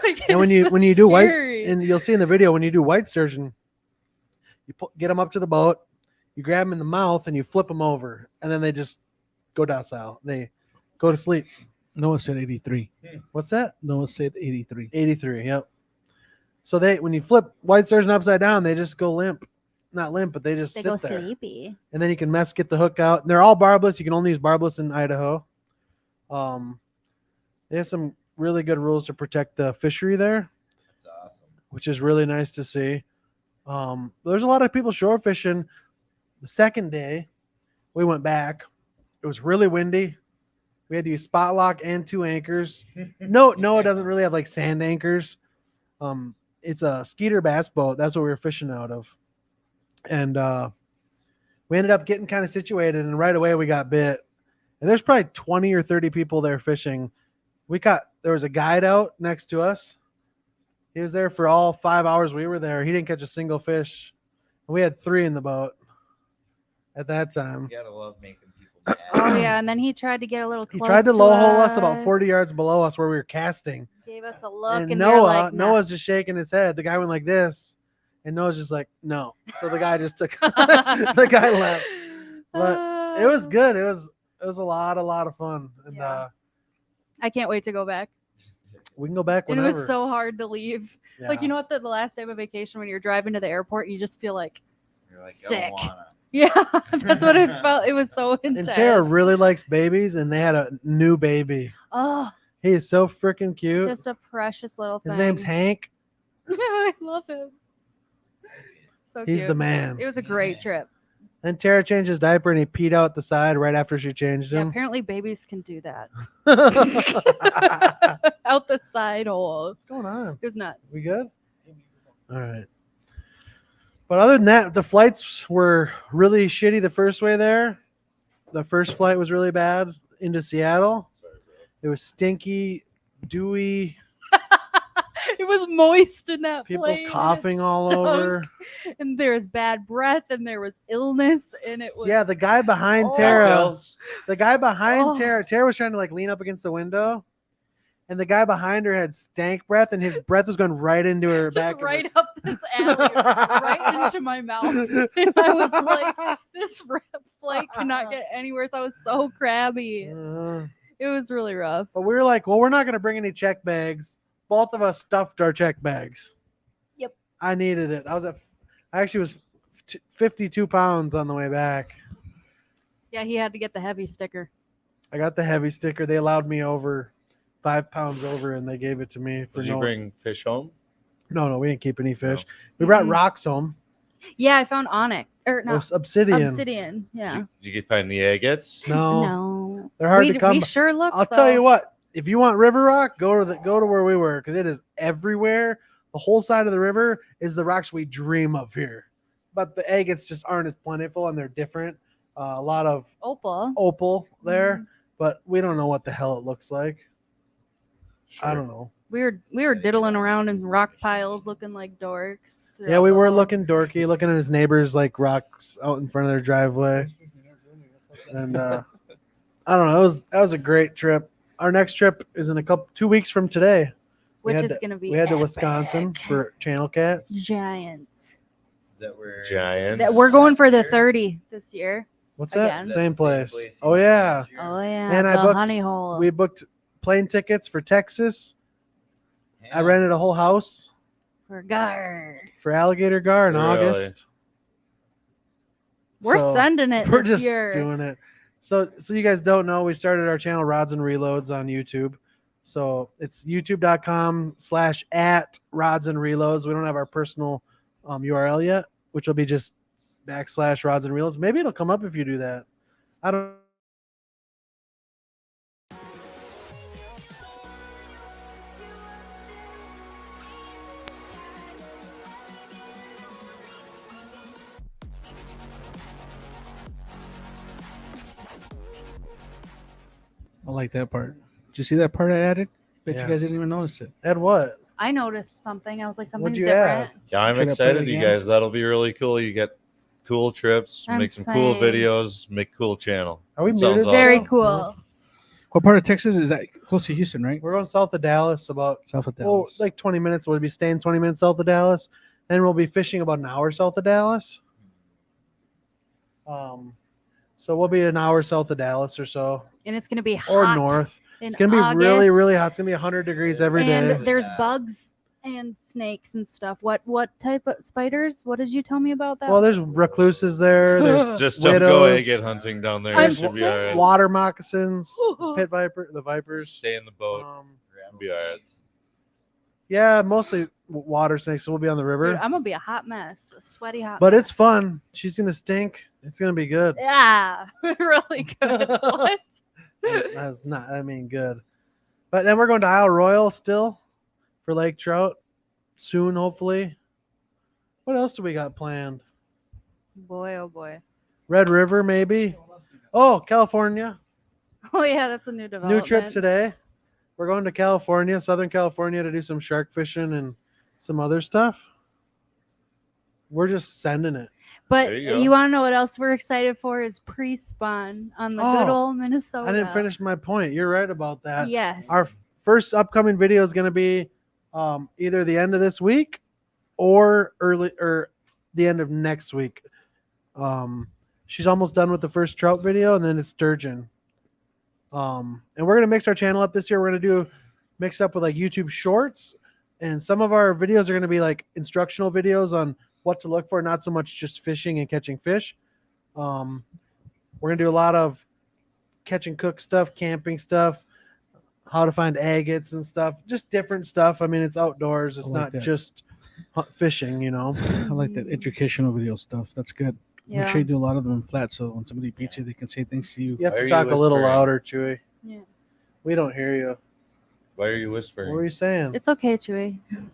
like, and when it's you just when you do white, scary. and you'll see in the video when you do white sturgeon, you get them up to the boat, you grab them in the mouth, and you flip them over, and then they just go docile. They go to sleep. Noah said 83. What's that? Noah said 83. 83. Yep. So when you flip white sturgeon upside down, they just go limp. Not limp, but they just they sit go there. sleepy. And then you can get the hook out. And they're all barbless. You can only use barbless in Idaho. They have some really good rules to protect the fishery there, That's awesome. which is really nice to see. There's a lot of people shore fishing. The second day, we went back. It was really windy. We had to use spot lock and 2 anchors. No, it doesn't really have like sand anchors. It's a skeeter bass boat. That's what we were fishing out of. And we ended up getting kind of situated, and right away we got bit. And there's probably 20 or 30 people there fishing. There was a guide out next to us, He was there for all 5 hours we were there. He didn't catch a single fish. We had 3 in the boat at that time. You gotta love making people mad. Oh yeah, and then he tried to get a little He close. tried to low hole us us about 40 yards below us where we were casting. Gave us a look, And and we were like, nah. Noah's just shaking his head. The guy went like this, and Noah's just like, no. So the guy just took the guy left. But it was good. It was a lot of fun. And Yeah. I can't wait to go back. we can go back And whenever. it was so hard to leave. Yeah. Like, you know what? The last day of a vacation when you're driving to the airport, you just feel like, You're like, sick. I don't wanna. yeah, that's what it felt. It was so And intense. Tara really likes babies, and they had a new baby. Oh, He is so freaking cute. just a precious little thing. His name's Hank. I love him. So He's cute. the man. It was a great trip. Then Tara changed his diaper, and he peed out the side right after she changed Yeah, him. apparently babies can do that. What's Out the side hole. going on? It was nuts. We good? All right. But other than that, the flights were really shitty the first way there. The first flight was really bad into Seattle. It was stinky, dewy, It was moist in that people plane. and it coughing all stunk, over. And there was bad breath and there was illness and it was Yeah, the guy behind Oh. Tara, Cocktails. the guy behind Oh. Tara was trying to like lean up against the window, and the guy behind her had stank breath, and his breath was going right into her just back. right up this alley, right into my mouth. And I was like, this flight cannot get any worse. I was so crabby. It was really rough. But we were like, well, we're not going to bring any check bags. Both of us stuffed our check bags. Yep. I needed it. I actually was 52 pounds on the way back. Yeah, he had to get the heavy sticker. I got the heavy sticker. They allowed me over 5 pounds over, and they gave it to me for Did you bring fish home? No, we didn't keep any fish. We brought Mhm. rocks home. Yeah, I found onyx. Or It no, was obsidian. obsidian. Yeah. Did you find the agates? No, No. they're hard we, to come We by. sure looked. I'll tell you though. what. If you want river rock, go to where we were, because it is everywhere. The whole side of the river is the rocks we dream of here, but the agates just aren't as plentiful, and they're different. A lot of Opal. opal there, Mhm. but we don't know what the hell it looks like. I Sure. don't know. We were diddling around in rock piles looking like dorks. Yeah, throughout we the were whole- looking dorky, looking at his neighbors like rocks out in front of their driveway, and I don't know. That was a great trip. Our next trip is in 2 weeks from today. which had is to- going to be We head to epic. Wisconsin for channel cats. Giant. Is that where? Giants. That we're going for the Last year? 30 this year. What's that? Again. Is that Same the place. you Oh went yeah. last year? Oh yeah, And I the booked- honey hole. We booked plane tickets for Texas. I Yeah. rented a whole house for Gar. for Alligator Gar in Really? August. We're So, sending it We're this just year. doing it. So you guys don't know, we started our channel Rods and Reloads on YouTube. So it's youtube.com/@Rods and Reloads. We don't have our personal URL yet, which will be just /Rods and Reloads. Maybe it'll come up if you do that. I don't. I like that part. Did you see that part I added? Bet Yeah. you guys didn't even notice it. Ed, what? I noticed something. I was like, something's you different. Yeah, I'm Should I put it excited, you again? guys. That'll be really cool. You get cool trips, I'm make some cool saying. videos, make cool channel. Are we It sounds muted? Very awesome. cool. What part of Texas is that? Close to Houston, right? We're going south of Dallas, about South of well, Dallas. like 20 minutes. We'll be staying 20 minutes south of Dallas. Then we'll be fishing about an hour south of Dallas. So we'll be an hour south of Dallas or so, And it's going to be hot. or north. in It's gonna be really, August. really hot. It's gonna be 100 degrees every And day. there's Yeah. bugs and snakes and stuff. What type of spiders? What did you tell me about that? Well, there's recluses there. There's Just don't go widows. agate hunting down there. I'm It should be saying. all right. water moccasins, pit the vipers. Stay in the boat. Be all right. Yeah, mostly water snakes. So we'll be on the river, Dude, I'm gonna be a hot mess, a sweaty hot. but mess. it's fun. She's gonna stink. It's gonna be good. Yeah, really good. What? That's not. I mean, good. But then we're going to Isle Royal still for lake trout soon, hopefully. What else do we got planned? Boy, oh boy. Red River, maybe. Oh, California. Oh yeah, that's a new development. New trip today. We're going to California, Southern California, to do some shark fishing and some other stuff. We're just sending it. But There you go. you want to know what else we're excited for is pre-spawn on the good Oh, old Minnesota. I didn't finish my point. You're right about that. Yes. Our first upcoming video is going to be either the end of this week or the end of next week. She's almost done with the first trout video, and then it's sturgeon. And we're gonna mix our channel up this year. We're gonna do mix up with like YouTube Shorts, and some of our videos are gonna be like instructional videos on what to look for, not so much just fishing and catching fish. We're gonna do a lot of catch and cook stuff, camping stuff, how to find agates and stuff, just different stuff. I mean, it's outdoors. It's I like not that. just fishing, you know. I like that educational video stuff. That's good. Make Yeah. sure you do a lot of them in flat, so when somebody beats you, they can say thanks to you. You have Why to are talk you a little whispering? louder, Chewy. Yeah. We don't hear you. Why are you What whispering? were you saying? It's okay, Chewy. You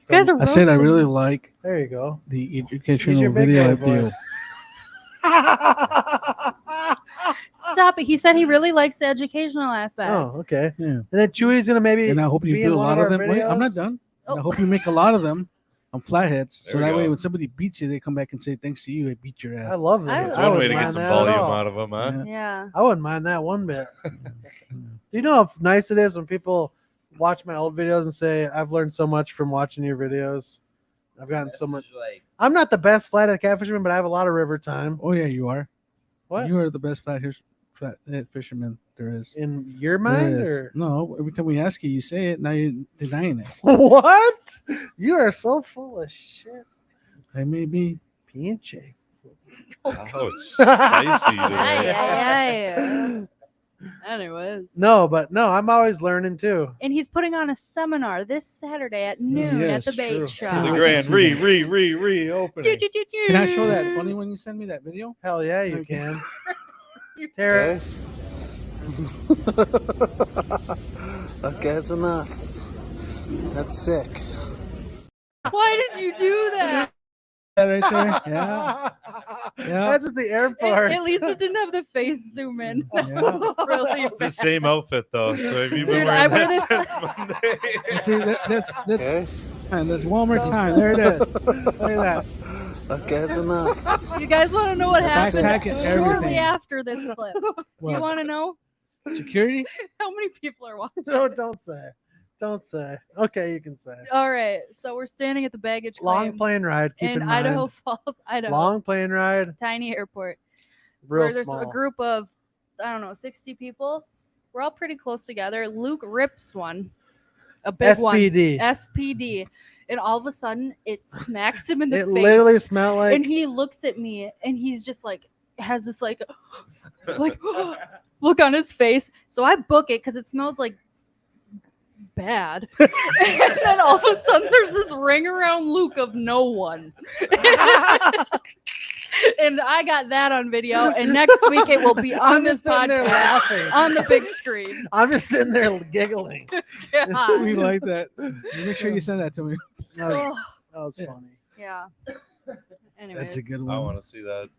guys are I said I roasting really me. like There you go. the Use educational your big video boy deal. voice. Stop it. He said he really likes the educational aspect. Oh, okay. Yeah. And then Chewy's gonna maybe And I hope you be do in a one lot of of our them. Wait, I'm not videos. done. Oh. And I hope you make a lot of them on flatheads. There So we that way go. when somebody beats you, they come back and say thanks to you. I beat your ass. I love that. I That's I one wouldn't way to get mind some that at volume all. out of them, huh? Yeah. Yeah. I wouldn't mind that one bit. Do you know how nice it is when people watch my old videos and say, I've learned so much from watching your videos? I've gotten so much. Like, I'm not the best flathead catfisherman, but I have a lot of river time. Oh yeah, you are. What? You are the best flathead fisherman there is. In your There mind? is. Or No, every time we ask you, you say it. Now you're denying it. what? You are so full of shit. I may be. Pinche. Oh, spicy Ay, today. ay, ay. Anyways. No, but no, I'm always learning too. And he's putting on a seminar this Saturday at noon yes, at the bait true. shop. The I grand can see that. reopening. Can I show that funny when you send me that video? Hell yeah, you Okay. can. Tara. Okay, that's enough. That's sick. Why did you do that? That right there? Yeah. Yeah. That's at the airport. At least it didn't have the face zoom in. Yeah. That was really It's the bad. same outfit though. So have you been Dude, I wearing wear that this- since Monday? See, that's Okay. fine. That's one more time. There it is. Look at that. Okay, that's enough. You guys want to know what happened Backpack and shortly everything. after this clip? Do you What? want to know Security? how many people are watching? No, don't say. Don't say. Okay, you can say. All right, so we're standing at the baggage Long claim plane ride. Keep in in Idaho mind. Falls, Idaho. Long plane ride. Tiny airport. Real Where there's small. a group of, I don't know, 60 people. We're all pretty close together. Luke rips one, a big one. SPD. SPD. And all of a sudden, it smacks him in the It face. literally smelled like. and he looks at me, and he's just like, has this like look on his face. So I book it because it smells like bad. And then all of a sudden, there's this ring around Luke of no one. And I got that on video. And next week, it will be on I'm this just sitting there podcast laughing. on the big screen. I'm just sitting there giggling. God. We like that. Make sure you send that to me. That was, Oh, that was Yeah. funny. yeah. Anyways. That's a good I one. want to see that.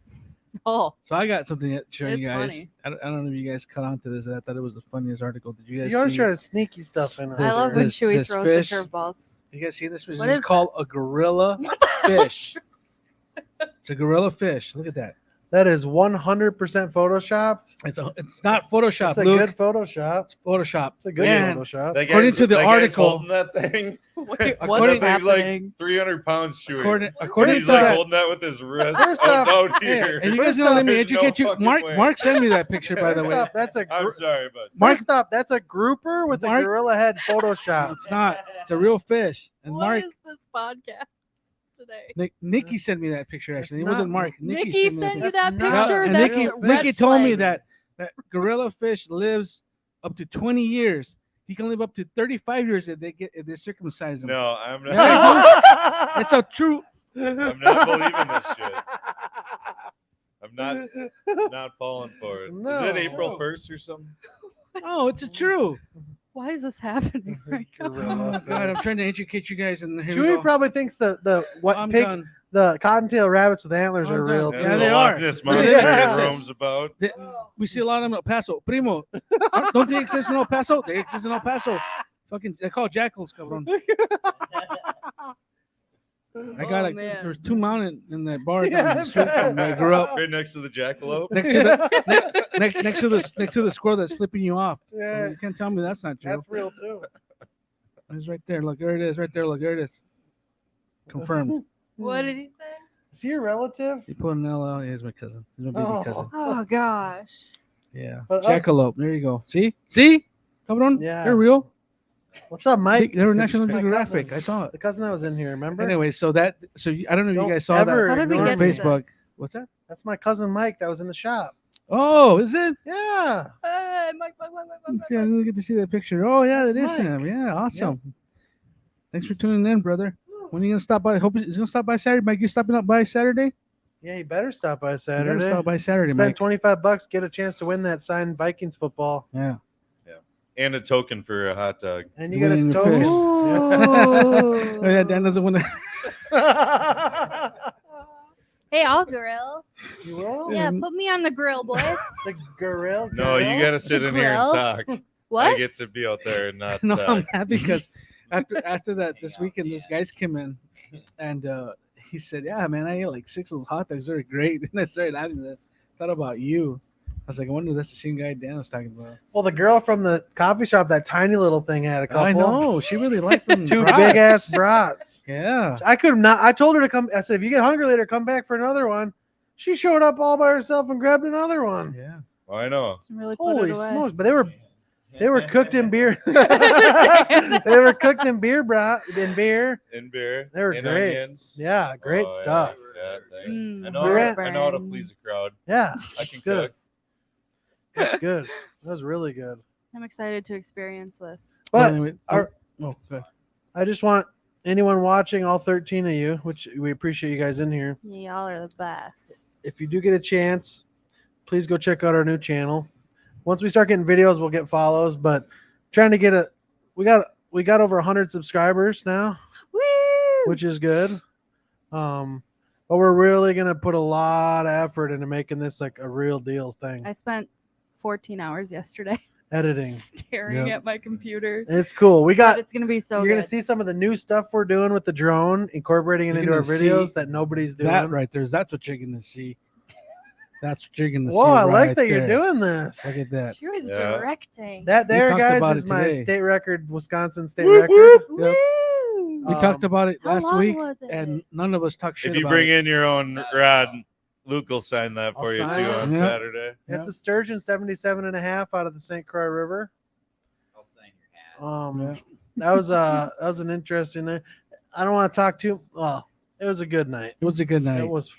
Oh, So I got something to show It's you guys. funny. I don't know if you guys caught on to this. I thought it was the funniest article. Did you guys You always see? try to sneaky stuff in. I love when this- Chewy this throws fish- the curveballs. You guys see this? This What is is called a gorilla fish. It's a gorilla fish. Look at that. That is 100% photoshopped. It's not Photoshop. It's a Luke. good Photoshop. It's Photoshop. It's a good Man, Photoshop. That According guy's- to the that guy's article- holding that thing. Wait, According- what's That thing's like happening? 300 pounds, Chewy. According And he's to like that, holding that with his wrist First out, off- out Hey, here. and you guys First know, let me There's no educate you. fucking Mark, way. Mark sent me that picture, by the First way. off, that's a I'm gr- sorry, but Mark, First off, that's a grouper with Mark- a gorilla head Photoshop. it's not. It's a real fish. And What Mark, is this podcast today? Nikki sent me that picture. That's Actually, it wasn't not- Mark. Nikki me sent you That's that not- picture. and That's Nikki, a red Nikki told me flag. that gorilla fish lives up to 20 years. He can live up to 35 years if they circumcise him. no, I'm not. Yeah, It's a true. I'm not believing this shit. I'm not falling for it. Is No. it April 1st or something? Oh, it's a true. Why is this happening right now? Oh Gorilla God, I'm fish. trying to educate you guys, and here we Chewy go. probably thinks the I'm pig, done. the cottontail rabbits with antlers I'm are done. real. Yeah, too. they the are. Loch Ness Look monster at that this. roams about. We see a lot of them in El Paso. Primo, don't they exist in El Paso? They exist in El Paso. Fucking, they're called jackals, cabrón. I got Oh, it. man. There's two mounted in that bar Yeah, down the street from where I grew up. Right next to the jackalope. Next to the next to the squirrel that's flipping you off. So Yeah, you can't tell me that's not true. that's real too. It's right there. Look, there it is. Right there. Look, there it is. Confirmed. What did he say? Is he a relative? You put an L out. He's my cousin. He's my baby Oh. cousin. Oh gosh. Yeah. But, Jackalope. There you go. See? Cabron? Yeah. They're real. What's up, Mike? They were National My Geographic. cousin. I saw it. The cousin that was in here, remember? Anyway, so I don't know if Don't you guys saw ever that How did we ignore get on me. to Facebook. this? What's that? That's my cousin Mike that was in the shop. Oh, is it? Yeah. Hey, Mike. See, I didn't get to see that picture. Oh yeah, That's that is Mike. him. Yeah, awesome. Thanks for tuning in, brother. When are you gonna stop by? I hope he's gonna stop by Saturday. Mike, you stopping up by Saturday? Yeah, you better stop by You Saturday. better stop by Saturday, Spend Mike. $25, get a chance to win that signed Vikings football, Yeah. And a token for a hot dog. and you get Winning a the fish. token. Oh yeah, Dan doesn't want to. Hey, I'll grill. You will? Yeah, put me on the grill, boys. The grill. No, you grill? gotta sit The in here and grill? talk. I What? get to be out there and not No, talk. I'm happy because after that Hang this out, weekend, this guys came in, and he said, "Yeah, man, I ate like 6 of those hot dogs. They're great." And I started laughing. I thought about you. I was like, I wonder if that's the same guy Dan was talking about. Well, the girl from the coffee shop, that tiny little thing, had a couple. I know she really liked them. Two brats. big ass brats. Yeah. I could have not. I told her to come. I said, if you get hungry later, come back for another one. She showed up all by herself and grabbed another one. Yeah. I know. Really put Holy it away. smokes! But they were cooked in beer. They were cooked in beer, in beer. In beer. They were in great. Onions. Yeah, great Oh, yeah, stuff. yeah, thanks. Mm, I know. Brett. I know how to please a crowd. Yeah, I it's can good. cook. That's good. That was really good. I'm excited to experience this. Well, But anyway, our- oh, good. I just want anyone watching, all 13 of you, which we appreciate you guys in here. Y'all are the best. If you do get a chance, please go check out our new channel. Once we start getting videos, we'll get follows. But trying to get we got over 100 subscribers now, Woo! which is good. But we're really gonna put a lot of effort into making this like a real deal thing. I spent 14 hours yesterday Editing, staring Yep. at my computer. it's cool. We But got. it's gonna be so You're good. gonna see some of the new stuff we're doing with the drone, incorporating it You're into our gonna videos see that nobody's doing. That right there. That's what you're gonna see. That's what you're gonna see. Whoa, I like right that you're there. doing this. Look at that. She was Yeah. directing. That there, talked guys, about is it my today. state record, Wisconsin state Whoop, record. whoop. Woo! We talked about it How last long week, was it? and none of us talked shit If you about bring it. in your own rod, Luke will sign that I'll for you sign too it. on Yeah. Saturday. It's a Sturgeon 77 and a half out of the St. Croix River. I'll sign your hat. Yeah. That was an interesting night. I don't want to talk too. Well, it was a good night. It was a good night. It was.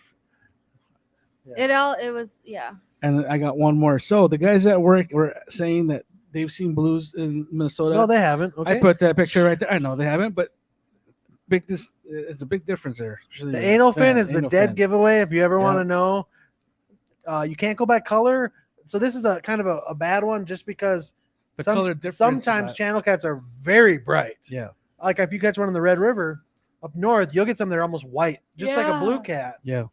It was yeah. And I got one more. So the guys at work were saying that they've seen blues in Minnesota. No, they haven't. Okay. I put that picture right there. I know they haven't, but it's a big difference there. The anal fin is the Anal dead fin. giveaway. If you ever want Yeah. to know, you can't go by color. So this is a kind of a bad one, just because The color difference. sometimes channel cats are very bright. Yeah. Like if you catch one in the Red River up north, you'll get some that are almost white, just like a blue Yeah. cat. Yeah.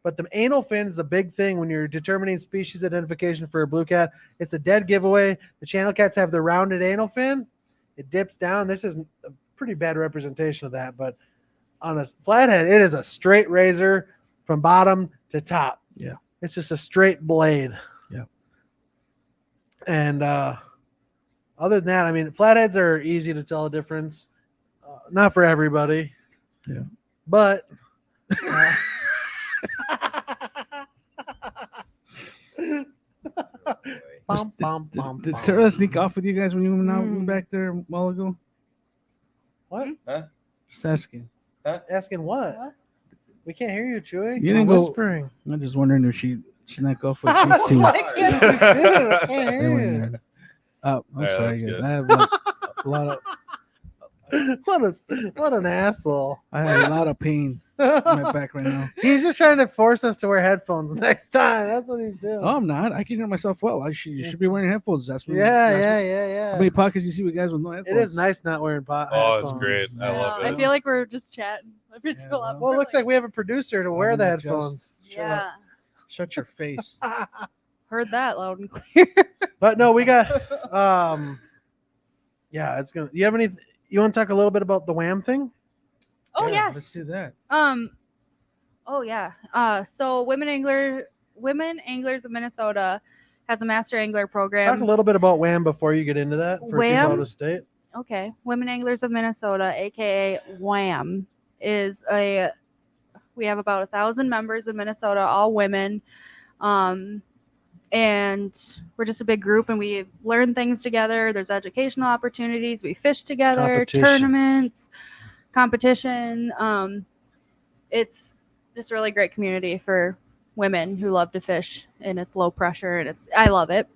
But the anal fin's the big thing when you're determining species identification for a blue cat. It's a dead giveaway. The channel cats have the rounded anal fin. It dips down. This is a pretty bad representation of that, but on a flathead, it is a straight razor from bottom to top. Yeah. It's just a straight blade. Yeah. And other than that, I mean, flatheads are easy to tell a difference. Not for everybody. Yeah. But bum, bum, bum, Did bum. Tera sneak off with you guys when you went out Mm. back there a while ago? What? Huh? Just asking. Asking what? What? We can't hear you, Chewy. You You're didn't go- whispering. I'm just wondering if she snuck off with these two. my Dude, I can't They hear went you. there. Oh, I'm Yeah, sorry, that's guys. good. I have like, a lot of What an asshole. I have a lot of pain in my back right now. He's just trying to force us to wear headphones next time. That's what he's doing. Oh, I'm not. I can hear myself well. You should be wearing headphones. That's what. yeah, that's yeah. How many podcasts you see with guys with no It headphones? is nice not wearing Oh, it's headphones. great. I love I it. feel like we're just chatting. Every Yeah, single well. episode, Well, it looks like we have a producer to wear the gonna adjust. headphones. Yeah. Shut your face. Heard that loud and clear. But no, we got yeah, it's gonna. You have any? You want to talk a little bit about the Wham thing? Oh Yeah, yes. let's do that. Oh yeah. So Women Anglers of Minnesota has a master angler program. Talk a little bit about WHAM before you get into that for people WHAM? out of state. Okay. Women Anglers of Minnesota, aka WHAM, we have about 1,000 members in Minnesota, all women. And we're just a big group and we learn things together. There's educational opportunities. We fish together, Competitions. tournaments, competition. It's just a really great community for women who love to fish, and it's low pressure and I love it.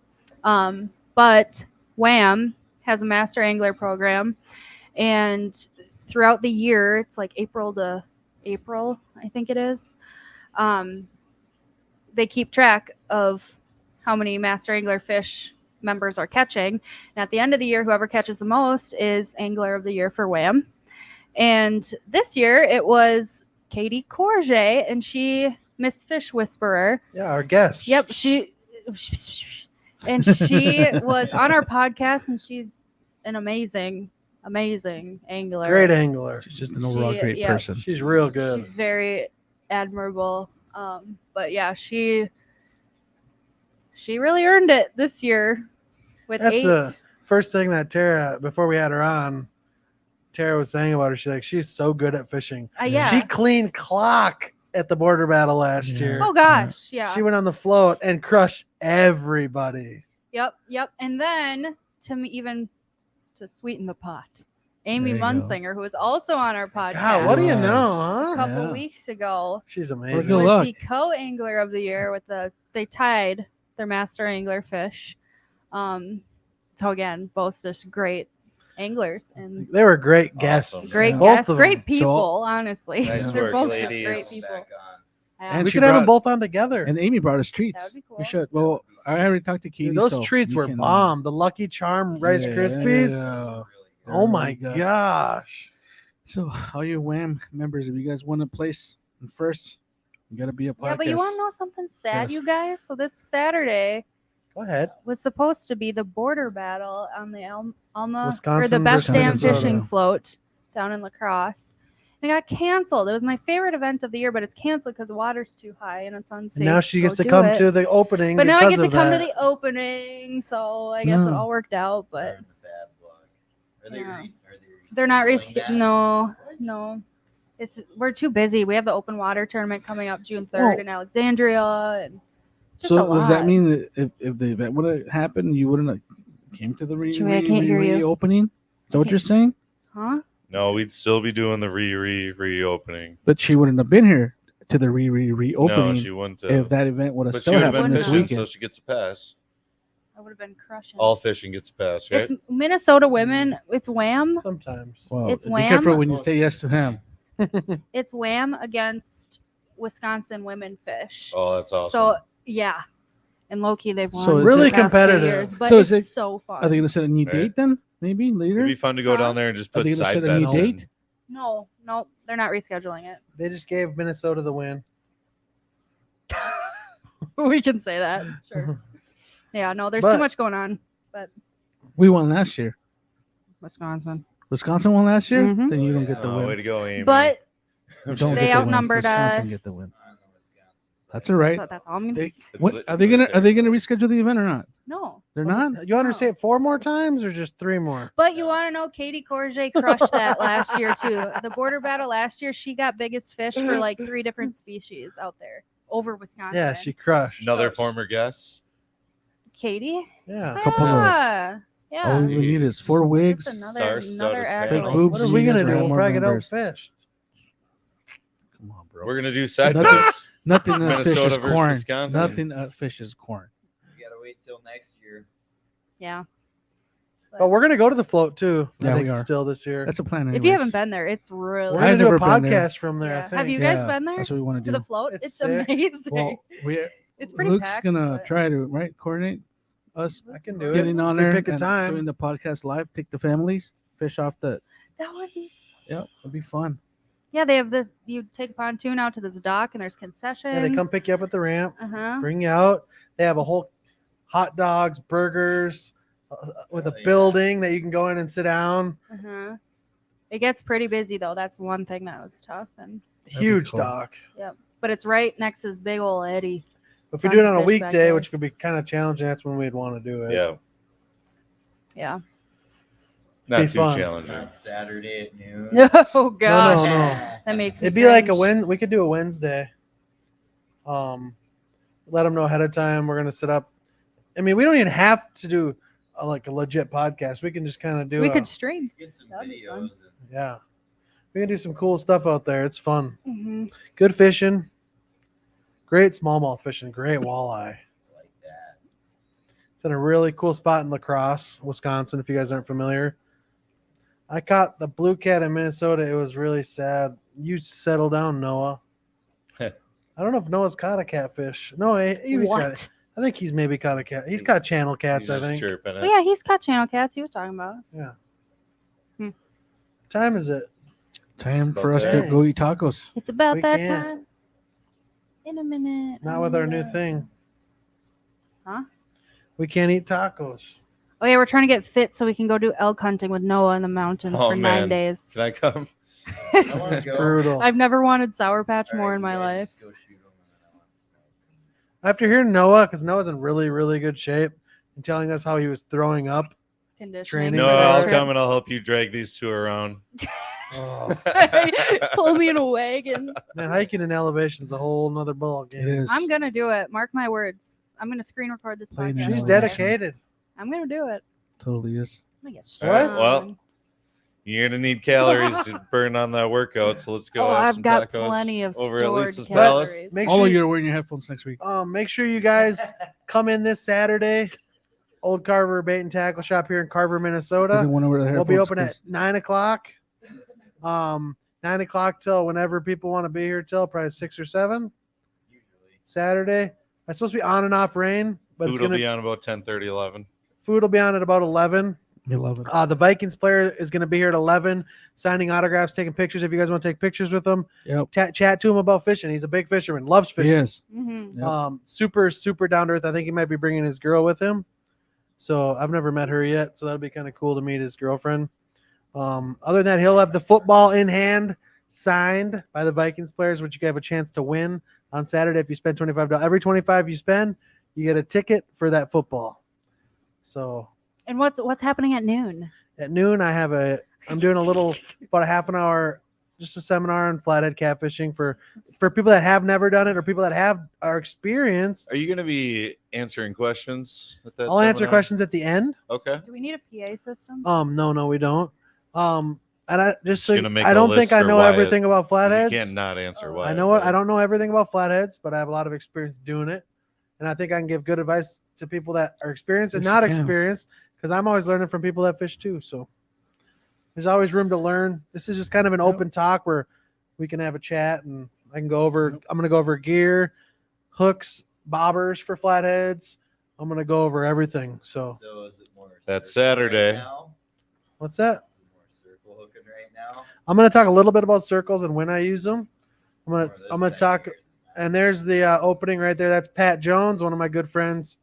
But WHAM has a master angler program, and throughout the year, it's like April to April, I think it is. They keep track of how many master angler fish members are catching. And at the end of the year, whoever catches the most is Angler of the Year for WHAM. And this year it was Katie Courget, and she Miss Fish Whisperer. Yeah, our guest. Yep, she was on our podcast, and she's an amazing angler. Great angler. She's just an overall great yeah. person. She's real good. She's very admirable. But yeah, she really earned it this year with That's 8. the first thing that Tera, before we had her on, Tera was saying about her. She's like, she's so good at fishing. Yeah. She cleaned clock at the border battle last Yeah. year. Oh gosh, yeah. She went on the float and crushed everybody. Yep. And then to sweeten the pot, Amy There you go. Munsinger, who was also on our podcast God, what do you Nice. know, a huh? couple Yeah. weeks ago, She's Good amazing. was luck. the co-angler of the year with they tied their master angler fish. So again, both just great anglers and They were great guests. Awesome. great Yeah. Both guests, of great them. people. Honestly, Nice they're work, both ladies. just great people. Back on. Yeah. And We she could have them brought- both on together. And Amy brought us treats. That would be cool. We should. Well, I already talked to Katie. Dude, those so treats we were can, bomb. The Lucky Charm Rice yeah, Krispies. yeah. Oh my There we go. gosh. So, all you WHAM members, if you guys want to place in first, you got to be a podcast. Yeah, but you want to know something sad, Yes. you guys? So this Saturday Go ahead. was supposed to be the border battle on the Alma or the Wisconsin best versus damn Minnesota. fishing float down in La Crosse. And it got canceled. It was my favorite event of the year, but it's canceled because the water's too high and it's unsafe. And now she gets go to do come it. to the opening. But now I because get to of come to that. the opening, so I guess it No. all worked out. But They're in the bad luck. Are they? Yeah. Are they they're not rescheduling that? No. We're too busy. We have the open water tournament coming up June 3rd Oh. in Alexandria, and just a So, does that lot. mean that if the event would have happened, you wouldn't have came to the Joey, I can't hear you. reopening? Is that what can't- you're saying? Huh? No, we'd still be doing the reopening. But she wouldn't have been here to the reopening No, she wouldn't if have. that event would have But she still would have happened been this fishing, weekend. so she gets a pass. I would have been crushing. All fishing gets a pass, right? It's Minnesota women. It's Wham. Sometimes. Well, it's be careful Wham. when you say yes to him. It's Wham against Wisconsin women fish. Oh, that's awesome. So yeah, and Loki they've won So is Really it- the past few competitive. years, but So it's is it- so fun. Are they going to set a new Right. date then? Maybe later? It'd be fun to go Huh? down there and just Are put they gonna side set a new bets in. date? No, they're not rescheduling it. They just gave Minnesota the win. We can say that, sure. Yeah, no, there's But- too much going on. But We won last year. Wisconsin. Wisconsin won last year? Mhm. Then you don't get the Oh, way win. to go, Amy. But Don't They get the win. outnumbered Wisconsin us. get the win. On the Wisconsin side. That's all right. that's all I'm gonna They, say. It's what, lit- are it's they gonna lit are they gonna reschedule the event or not? No. They're Well, not. You want her to No. say it 4 more times or just 3 more? But you want to know, Katie Courget crushed that last year too. The border battle last year, she got biggest fish for like 3 different species out there over Wisconsin. Yeah, she crushed. Another Gosh. former guest. Katie. Yeah. Couple of- Yeah. Yeah. All we need is 4 wigs, Just Star-studded another pair. fake athlete. boobs. What are we You guys gonna do? have We'll more probably get members. outfished. Come on, bro. We're gonna do side Nothing- bets. Nothing that fish Minnesota is versus corn. Wisconsin. Nothing that fish is corn. You gotta wait till next year. Yeah. But we're gonna go to the float too. Yeah, I we think are. still this year. That's a plan. If you anyways. haven't been there, it's really. We're I've gonna do a never been there. podcast from there. Yeah. I Have think. you guys Yeah, been there That's what we want to to the do. float? It's It's sick. amazing. Well, it's pretty Luke's packed. gonna but- try to coordinate us I can do it. getting on If we there pick a and time. doing the podcast live. Take the families, fish off the. That would be. Yep, it'll be fun. Yeah, they have this. You take a pontoon out to this dock, and there's concessions. Yeah, they come pick you up at the ramp, Uh-huh. bring you out. They have a whole hot dogs, burgers, with a Oh, yeah. building that you can go in and sit down. Uh-huh. It gets pretty busy though. That's one thing that was tough, and Huge cool. dock. but it's right next to this big old eddy. If we do it Tons on of a fish back weekday, there. which could be kind of challenging, that's when we'd want to do it. Yeah, Yeah. not Be too fun. challenging. Not Saturday at noon. Oh gosh, no. that makes me It'd be like a cringe. we could do a Wednesday. Let them know ahead of time. We're gonna set up. I mean, we don't even have to do like a legit podcast. We can just kind of do. We could stream. Get some That'd be fun. videos. And Yeah, we can do some cool stuff out there. It's fun. Mm-hmm. Good fishing. Great smallmouth fishing. Great walleye. like that. It's in a really cool spot in La Crosse, Wisconsin. If you guys aren't familiar, I caught the blue cat in Minnesota. It was really sad. You settle down, Noah. I don't know if Noah's caught a catfish. No, he's got it. I think he's maybe caught a cat. He's caught channel cats. He's I just think. chirping Oh it. yeah, he's caught channel cats. He was talking about. Time is it? Time for About us to that. go eat tacos. It's about We that can't. time. In a minute. Not with our new thing. Huh? We can't eat tacos. Oh yeah, we're trying to get fit so we can go do elk hunting with Noah in the mountains Oh, for 9 man. days. Can I come? I want to It's go. brutal. I've never wanted Sour Patch All more right, in you my guys life. just go shoot 'em and then I want some. After hearing Noah, because Noah's in really, really good shape, and telling us how he was throwing up. Conditioning. Training No, for that I'll trip. come and I'll help you drag these two around. Oh, Pull me in a wagon. man, hiking in elevation's a whole nother ball It game. is. I'm gonna do it. Mark my words. I'm gonna screen record this Playing podcast. in She's one day. elevation. dedicated. I'm gonna do it. Totally is. I'm gonna get All right, well, strong. You're gonna need calories to burn on that workout, so let's go Oh, have I've some got tacos plenty of over at stored Lisa's calories. Palace. Make All sure of you are wearing your headphones next week. make sure you guys come in this Saturday. Old Carver Bait and Tackle Shop here in Carver, Minnesota. Went over the We'll be headphones open at 'cause 9:00. 9:00 till whenever people want to be here till probably 6 or 7. Usually. Saturday. It's supposed to be on and off rain, but Food it's will gonna be on about 10:30, 11. food will be on at about 11. you love it. The Vikings player is going to be here at 11, signing autographs, taking pictures. If you guys want to take pictures with him, Yep. chat to him about fishing. He's a big fisherman, loves fishing. Yes. Mm-hmm. Yep. Super, super down to earth. I think he might be bringing his girl with him. So I've never met her yet. So that'll be kind of cool to meet his girlfriend. Other than that, he'll have the football in hand signed by the Vikings players, which you can have a chance to win on Saturday if you spend $25. Every 25 you spend, you get a ticket for that football. So And what's happening at noon? at noon, I'm doing a little, about a half an hour, just a seminar on flathead catfishing for people that have never done it or people that are experienced. Are you gonna be answering questions at that I'll answer seminar? questions at the end. Okay. Do we need a PA system? No, we don't. And I just so, Gonna make I a don't think list I for know Wyatt, everything about 'Cause flatheads. You can't not answer why. I know I don't know everything about flatheads, but I have a lot of experience doing it, and I think I can give good advice to people that are experienced and Yes, not you can. experienced, because I'm always learning from people that fish too. So there's always room to learn. This is just kind of an Yep. open talk where we can have a chat, and I can go over. I'm gonna go over gear, hooks, bobbers for flatheads. I'm gonna go over everything. So So is it more? That's circle Saturday. Right now? what's that? Is it more circle hooking right now? I'm gonna talk a little bit about circles and when I use them. I'm More gonna this I'm gonna time of talk. year than that. And there's the opening right there. That's Pat Jones, one of my good friends.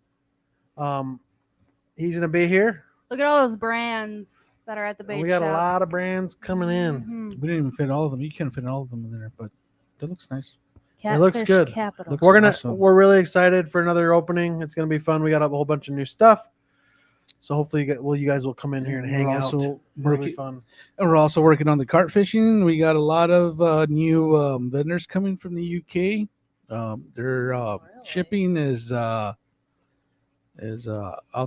He's gonna be here. Look at all those brands that are at the bait We got shop. a lot of brands coming in. Mhm. We didn't even fit all of them. You can't fit all of them in there, but that looks nice. It looks Catfish good. Capital. Looks We're awesome. really excited for another opening. It's gonna be fun. We got a whole bunch of new stuff. So hopefully you guys will come in here and hang We're out. also It'll be working, fun. and we're also working on the carp fishing. We got a lot of new vendors coming from the UK. Their shipping is out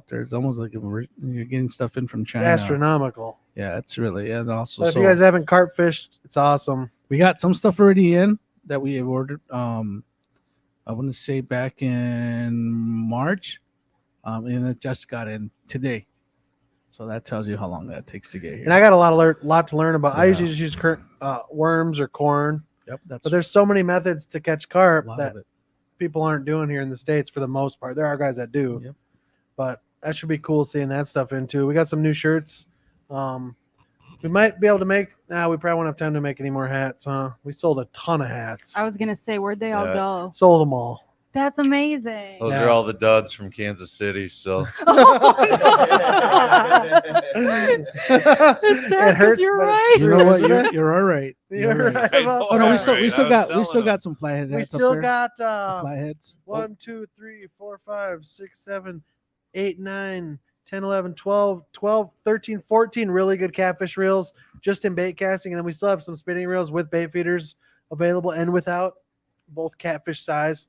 there. It's almost like you're getting stuff in from It's China. astronomical. Yeah, it's really, and also But if so you guys haven't carp fished, it's awesome. we got some stuff already in that we have ordered. I want to say back in March, and it just got in today. So that tells you how long that takes to get here. And I got a lot to learn about. I Yeah. usually just use worms or corn, Yep, that's but there's so many methods to catch carp a lot that of it. people aren't doing here in the States for the most part. There are guys that do, Yep. but that should be cool seeing that stuff in too. We got some new shirts. We might be able to make. We probably won't have time to make any more hats, huh? We sold a ton of hats. I was gonna say, where'd they all Yeah. go? Sold them all. That's amazing. Those Yeah. are all the duds from Kansas City. So It's sad 'cause you're but it's right. You true, know what? isn't it? You're all right. You're right I about know, Oh no, we that. still Right, I was telling got some flathead We hats up still there. got The flatheads. Oh, 1, 2, 3, 4, 5, 6, 7, 8, 9, 10, 11, 12, 12, 13, 14 really good catfish reels just in bait casting. And then we still have some spinning reels with bait feeders available and without, both catfish size.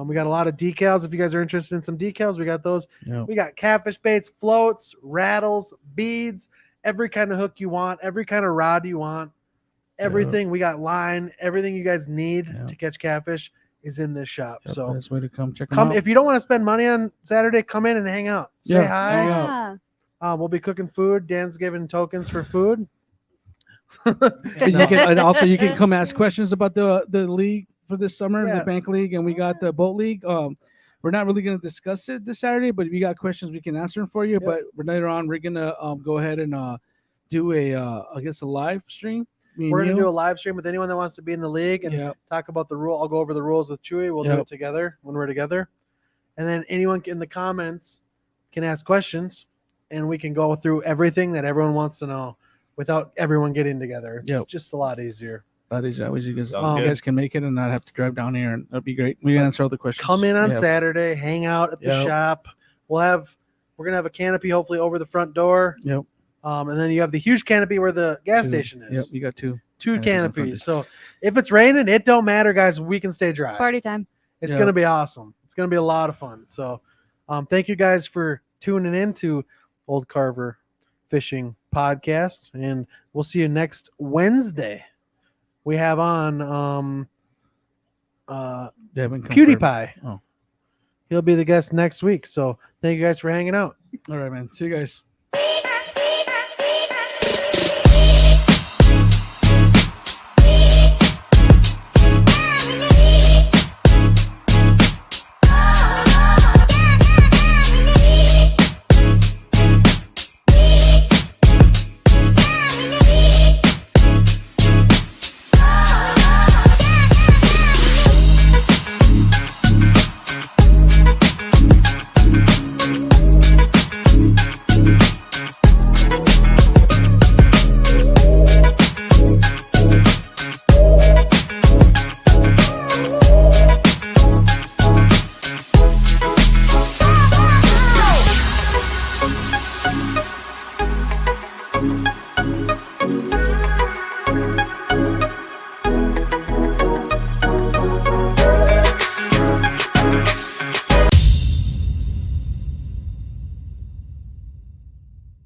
We got a lot of decals. If you guys are interested in some decals, we got those. yeah. We got catfish baits, floats, rattles, beads, every kind of hook you want, every kind of rod you want, everything. We got line, everything you guys need Yeah. to catch catfish is in this shop. Yep, So best way to come check them come out. if you don't want to spend money on Saturday, come in and hang out. Say Yeah, hi. hang out. Yeah. We'll be cooking food. Dan's giving tokens for food. And you can, and also you can come ask questions about the league for this summer, Yeah. the bank league, and we got the boat league. We're not really going to discuss it this Saturday, but if you got questions, we can answer them for you. Yep. But later on, we're gonna go ahead and do I guess a live stream. Me and We're gonna you. do a live stream with anyone that wants to be in the league and Yeah. talk about the rule. I'll go over the rules with Chewy. We'll do Yep. it together when we're together. And then anyone in the comments can ask questions and we can go through everything that everyone wants to know without everyone getting together. It's Yep. just a lot easier. That is that way you guys, Sounds you good. guys can make it and not have to drive down here, and that'd be great. We can answer all the questions. Come in on Yeah. Saturday, hang out at the Yep. shop. We're gonna have a canopy hopefully over the front door. Yep. And then you have the huge canopy where the gas Two. station is. Yep. You got two. Two canopies in front of canopies. So if it's raining, it don't matter, guys. We can stay dry. Party time. It's Yeah. gonna be awesome. It's gonna be a lot of fun. So thank you guys for tuning in to Old Carver Fishing Podcast. And we'll see you next Wednesday. We have on They haven't confirmed. PewDiePie. Oh. He'll be the guest next week. So thank you guys for hanging out. All right, man. See you guys.